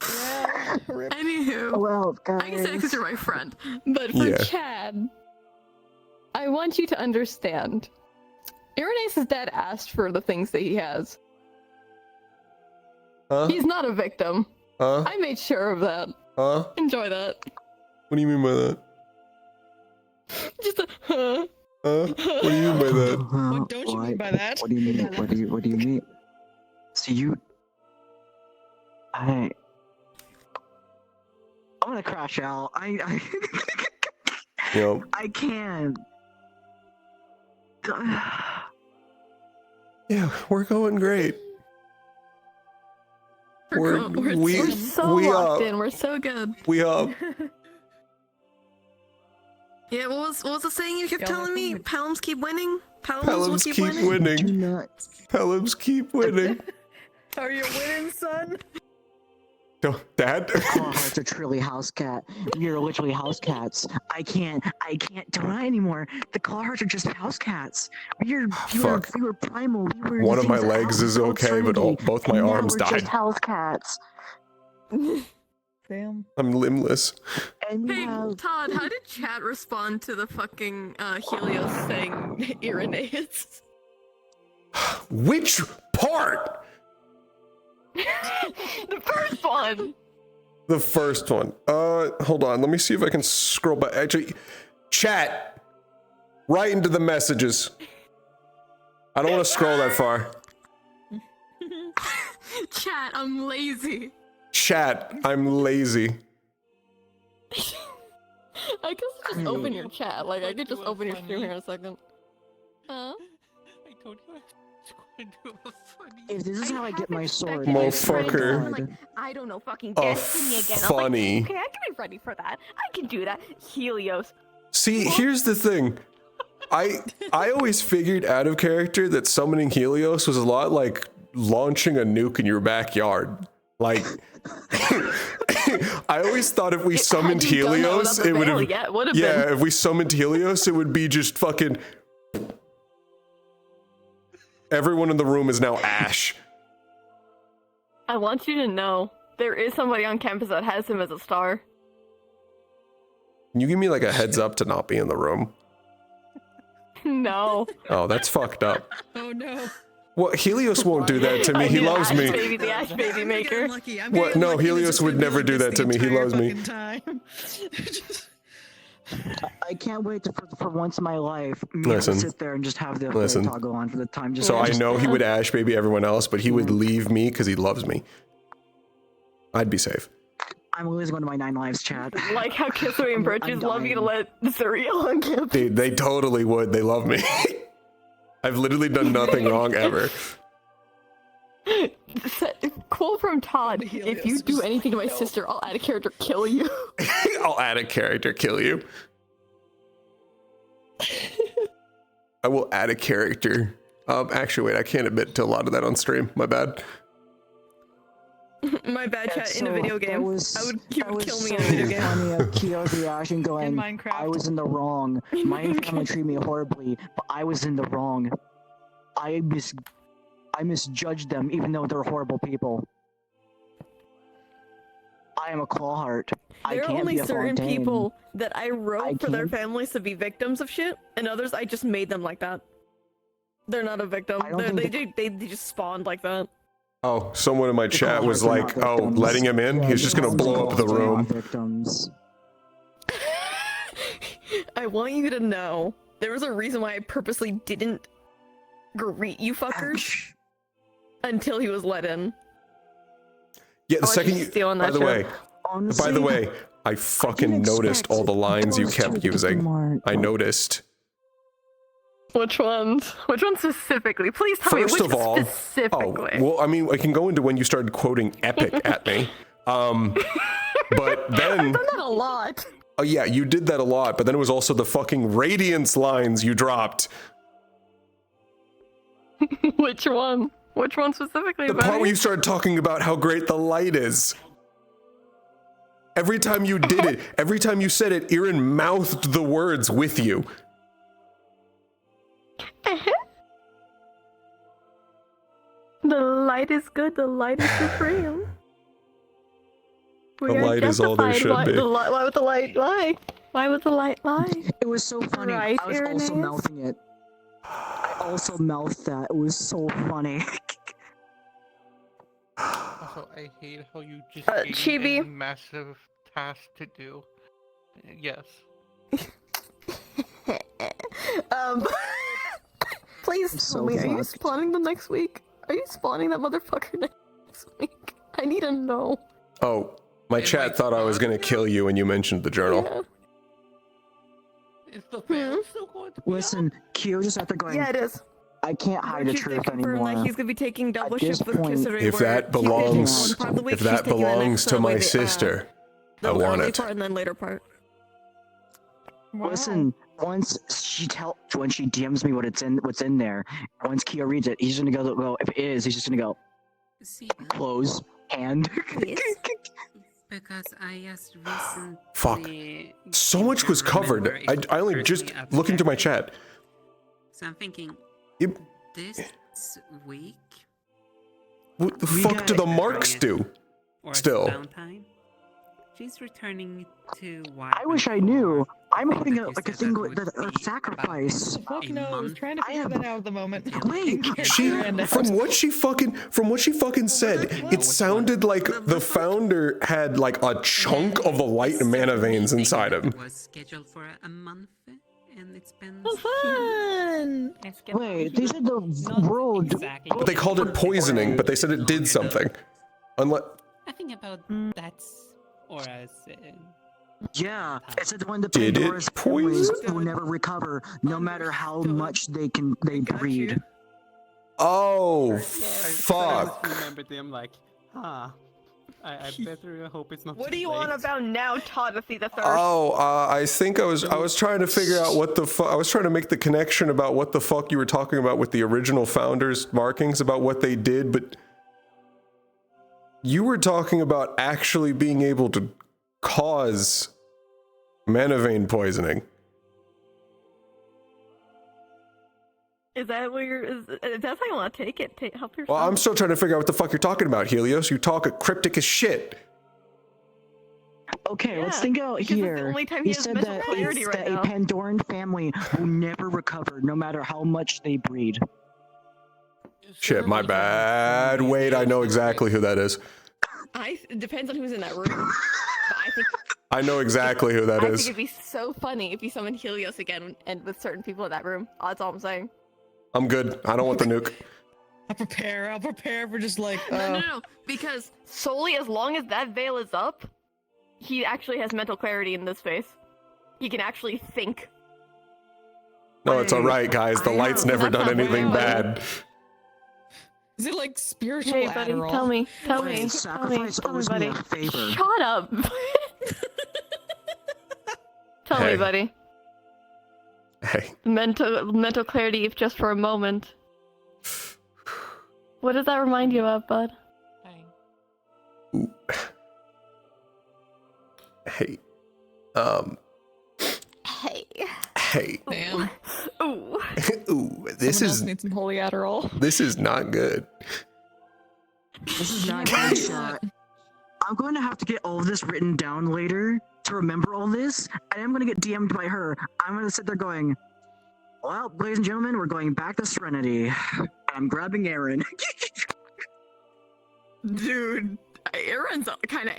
Yeah, rip. Anywho, Well, guys. I can say because you're my friend. But for Yeah. Chad, I want you to understand. Irenaeus' dad asked for the things that he has. Huh? He's not a victim. Huh? I made sure of that. Huh? Enjoy that. What do you mean by that? Just a huh. Huh? What do you mean by that? What don't you mean by that? What do you mean? What do you mean? So I'm gonna crash out. Yep. I can't. Yeah, we're going great. We're so locked in. We're so good. We up. Yeah, what was the saying you kept telling me? Pelhams keep winning? Pelhams will Pelhams keep keep winning. Pelhams keep winning. Are you winning, son? Dad? Claw hearts are truly house cat. You're literally house cats. I can't deny anymore. The claw hearts are just house cats. We were primal. We were One of my things that legs held is okay, but eternity. both my And now arms we're died. just house cats. Damn. I'm limbless. And Hey, Todd, how did chat respond to the fucking Helios saying Irenaeus? Which part? The first one. The first one. Hold on. Let me see if I can scroll back. Actually, chat. Right into the messages. I don't want to scroll that far. Chat, I'm lazy. Chat, I'm lazy. I guess just open your chat. Like, I could just open your stream here in a second. Huh? I told you I was going to do a funny. If this is how I get my sword, Motherfucker. Like, I don't know, fucking Oh, Destiny again. I was funny. like, okay, I can be ready for that. I can do that. Helios. See, here's the thing. I always figured out of character that summoning Helios was a lot like launching a nuke in your backyard. Like, I always thought if we summoned hadn't done that Helios, without the it would veil have. yet, would've Yeah, been. if we summoned Helios, it would be just fucking. Everyone in the room is now ash. I want you to know there is somebody on campus that has him as a star. Can you give me like a heads up to not be in the room? No. Oh, that's fucked up. Oh no. Well, Helios won't do that to me. He loves me. Baby, the Ash Baby Maker. What? No, Helios would never do that to me. He loves me. I can't wait for once in my life me Listen. to sit there and just have the Listen. toggle on for the time. Just So I just- know he would ash baby everyone else, but he would leave me because he loves me. I'd be safe. I'm losing one of my 9 lives, Chad. Like how Kisui and Bridges love you to let Zuriel on campus. Dude, they totally would. They love me. I've literally done nothing wrong ever. Quote from Todd, if you do anything to my sister, I'll add a character kill you. I'll add a character, kill you. I will add a character. Actually, wait, I can't admit to a lot of that on stream. My bad. My bad, chat. In a So, video that game, was- you that would was kill me so in a video game. funny of Kyo's reaction going, Minecraft. I was in the wrong. My family treated me horribly, but I was in the wrong. I misjudged them, even though they're horrible people. I am a clawheart. I There are can't only be a certain Fontaine. people that I wrote for their can't- families to be victims of shit, and others I just made them like that. They're not a victim. I don't They just spawned like that. Oh, someone in my chat was Clawhearts are like, not "Oh, victims. letting him in? Yeah, He's just gonna blow up the clawhearts are not room." Victims. I want you to know there was a reason why I purposely didn't greet you fuckers until he was let in. Yeah, the Oh, second she's you. stealing By that the shit. way, Honestly, by the way, I fucking noticed all the lines you kept using. I noticed. Which ones? Which ones specifically? Please tell First me which of all, specifically. oh, well, I mean, I can go into when you started quoting epic at me. But then, I've done that a lot. oh yeah, you did that a lot, but then it was also the fucking radiance lines you dropped. Which one? Which one specifically? The part where you started talking about how great the light is. Every time you did it, every time you said it, Erin mouthed the words with you. The light is good. The light is supreme. The light is all there should be. Why would the light lie? Why would the light lie? It was so funny. Right, I was also mouthing it. I also mouthed that. It was so funny. Also, I hate how you just gave Chibi. me a massive task to do. Yes. Please tell me, are you spawning them next week? Are you spawning that motherfucker next week? I need to know. Oh, my chat thought I was gonna kill you when you mentioned the journal. Is the fan still going to be Listen, Kyo just after going. Yeah, it is. I can't hide the truth anymore. Like he's gonna be taking double At this shifts with point, considering If that belongs, if that belongs to my sister, I want it. Part and then later part. Listen, once when she DMs me what's in there, once Kyo reads it, he's gonna go. If it is, he's just gonna go. Close hand. Because I asked recently. Fuck. So much was covered. I only just look into my chat. So I'm thinking, this week. What the fuck do the marks do? Still. Valentine? She's returning to why. I wish I knew. I'm putting a thing with a sacrifice. Fuck knows. Trying to figure that out at the moment. Wait, from what she fucking said, it sounded like the founder had like a chunk of the light mana veins inside him. Was scheduled for a month, and it's been fun. Wait, they said the world. But they called it poisoning, but they said it did something. Unless. Nothing about that's or as. Yeah, it said when the Pandora's poisons will never recover, no matter how much they breed. Oh, I fuck. remember them like, I better hope it's not. What do you want about now, Todothy the Third? Oh, I think I was trying to figure out what the fuck. I was trying to make the connection about what the fuck you were talking about with the original founders' markings about what they did, but you were talking about actually being able to cause mana vein poisoning. Is that what you're? Is that's how you want to take it? Help yourself. Well, I'm still trying to figure out what the fuck you're talking about, Helios. You talk cryptic as shit. Okay, let's think out here. He said that it's right that a Pandoran family will never recover, no matter how much they breed. Shit, my bad. Wait, I know exactly who that is. It depends on who's in that room. But I think I know exactly who that I is. think it'd be so funny if you summoned Helios again and with certain people in that room. That's all I'm saying. I'm good. I don't want the nuke. I'll prepare for just like. No. Because solely as long as that veil is up, he actually has mental clarity in this phase. He can actually think. No, it's alright, guys. The light's never done anything bad. Is it like spiritual Hey, buddy, Adderall? tell me, Sacrifice owes me a favor. Shut up. Tell me, buddy. Hey. Mental clarity, if just for a moment. What does that remind you of, bud? Hey. Hey. Damn. Ooh. Ooh. This Someone else is. needs some holy Adderall. This is not good. This is not good, chat. I'm going to have to get all of this written down later to remember all this, and I'm going to get DM'd by her. I'm going to sit there going, well, ladies and gentlemen, we're going back to Serenity. I'm grabbing Aaron. Dude, Aaron's kind of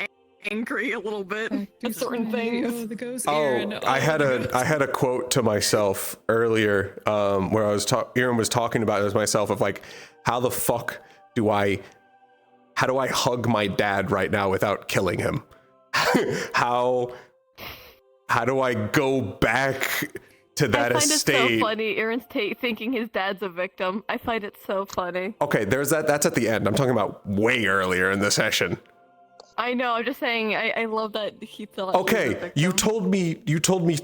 angry a little bit at certain things. I had a quote to myself earlier where Aaron was talking about it as myself of like, how the fuck do I hug my dad right now without killing him? how do I go back to that estate? I find it so funny. Aaron's thinking his dad's a victim. I find it so funny. Okay, there's that. That's at the end. I'm talking about way earlier in the session. I know. I'm just saying. I love that he thought. Okay, you told me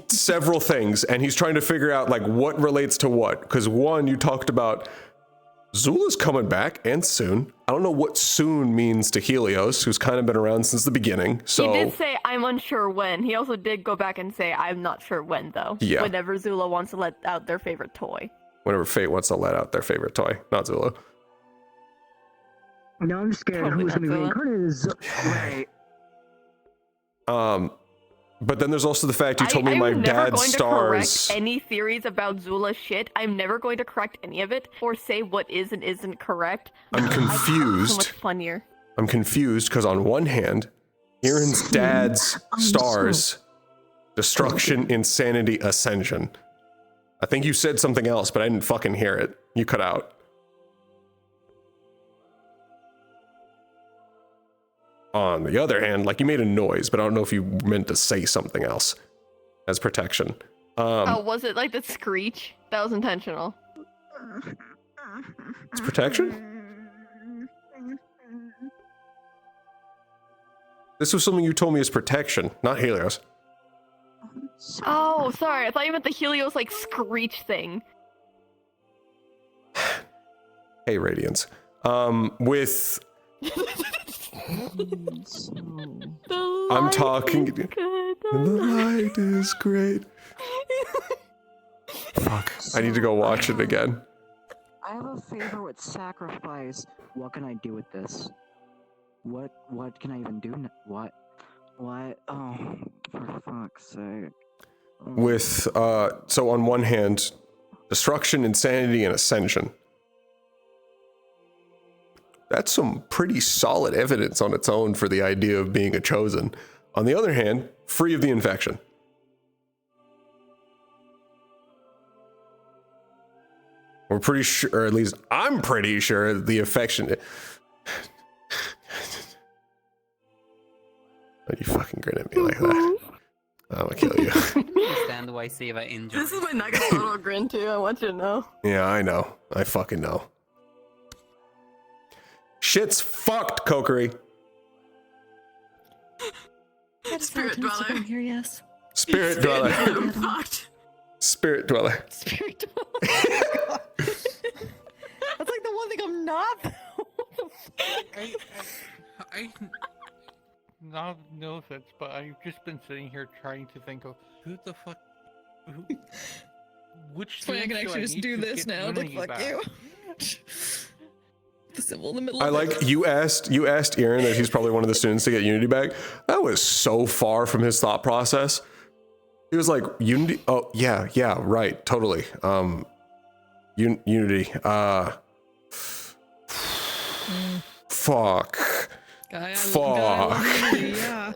several things, and he's trying to figure out like what relates to what. Because one, you talked about Zula's coming back, and soon. I don't know what soon means to Helios, who's kind of been around since the beginning. So He did say, I'm unsure when. He also did go back and say, I'm not sure when, though. Yeah. Whenever Zula wants to let out their favorite toy. whenever Fate wants to let out their favorite toy, not Zula. No, I'm scared. Probably Who's not gonna be Zilla. reincarnated as Right. But then there's also the fact you told me I'm my never dad's going stars. to correct any theories about Zula shit. I'm never going to correct any of it or say what is and isn't correct. I'm So confused. much funnier. I'm confused because on one hand, Aaron's dad's stars, destruction, insanity, ascension. I think you said something else, but I didn't fucking hear it. You cut out. On the other hand, like, you made a noise, but I don't know if you meant to say something else as protection. Oh, was it like the screech? That was intentional. It's protection? This was something you told me is protection, not Helios. Oh, sorry. I thought you meant the Helios like screech thing. Hey, Radiance. With... I'm talking... The light is great. Fuck. I need to go watch it again. I have a favor with sacrifice. What can I do with this? What can I even do? What? Oh, for fuck's sake. With, so on one hand, destruction, insanity, and ascension. That's some pretty solid evidence on its own for the idea of being a chosen. On the other hand, free of the infection. We're pretty sure, or at least I'm pretty sure, the affection... Why you fucking grin at me like that? I'm gonna kill you. Stand the see if I enjoy. This is my next little grin too, I want you to know. Yeah, I know. I fucking know. Shit's fucked, Kokery. Spirit dweller. Here, yes. Spirit dweller. Spirit dweller. Spirit dweller. That's like the one thing I'm not. What the fuck? I not no offense, but I've just been sitting here trying to think of who the fuck, which. It's funny, I can actually just do this now. Like, fuck you. The symbol in the middle. I of like it. you asked Aaron that he's probably one of the students to get Unity back. That was so far from his thought process. He was like, Unity. Oh yeah, right, totally. Unity. Fuck. Fuck. Yeah.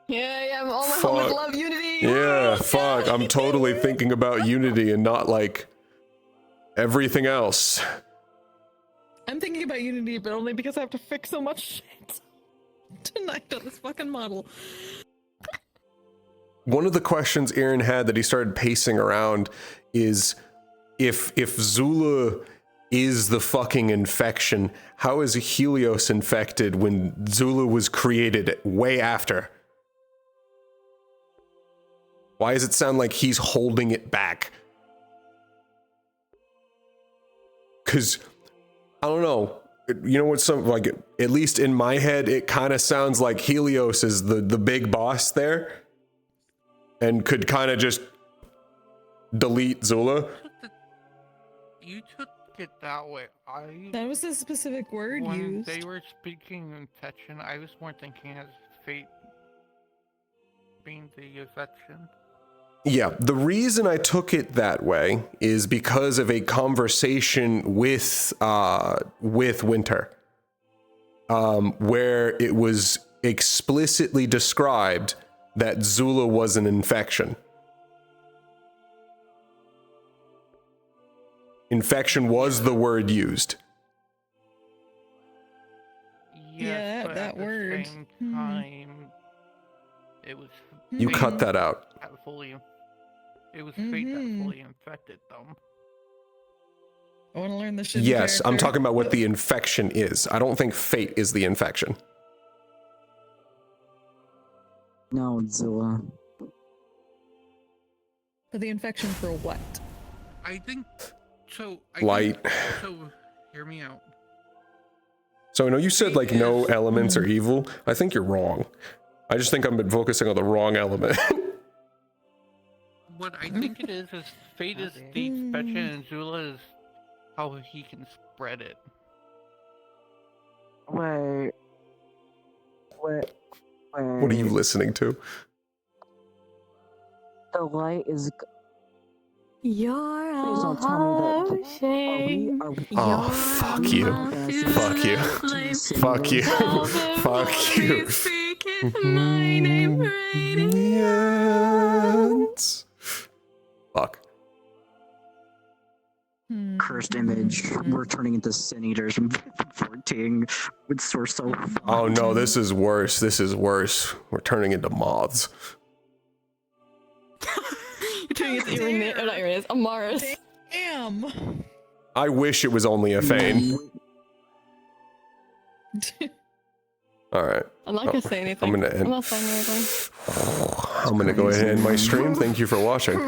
Yeah, all my Fuck. homies love Unity. Yeah, fuck. I'm totally thinking about Unity and not like everything else. I'm thinking about Unity, but only because I have to fix so much shit tonight on this fucking model. One of the questions Aaron had that he started pacing around is if Zula is the fucking infection, how is Helios infected when Zula was created way after? Why does it sound like he's holding it back? Because, I don't know, you know what, some, like, at least in my head, it kind of sounds like Helios is the big boss there and could kind of just delete Zula. You took it that way. That was a specific word when used. they were speaking infection, I was more thinking as fate being the affection. Yeah, the reason I took it that way is because of a conversation with Winter, where it was explicitly described that Zula was an infection. Infection was the word used. Yes, Yeah, but that at the word. same time, it was You fate cut that out. that it was fate that fully infected them. I want to learn this shit. Yes, I'm talking about what the infection is. I don't think fate is the infection. No, Zilla. For the infection for what? I think So light. So hear me out. So I know you said like no elements are evil. I think you're wrong. I just think I've been focusing on the wrong element. What I think it is fate is the expansion and Zula is how he can spread it. Wait. What are you listening to? The light is. You're Please don't tell me that. Are we? Oh, fuck you. Fuck you. Fuck you. Fuck you. Fuck. Cursed image. We're turning into sin eaters from 14. We're so. Oh no, this is worse. This is worse. We're turning into moths. You're turning into Uranus, or not Uranus, Amaris. Damn. I wish it was only a feign. Alright. I'm not gonna say anything. I'm gonna end. I'm not saying anything. I'm gonna go ahead and end my stream. Thank you for watching.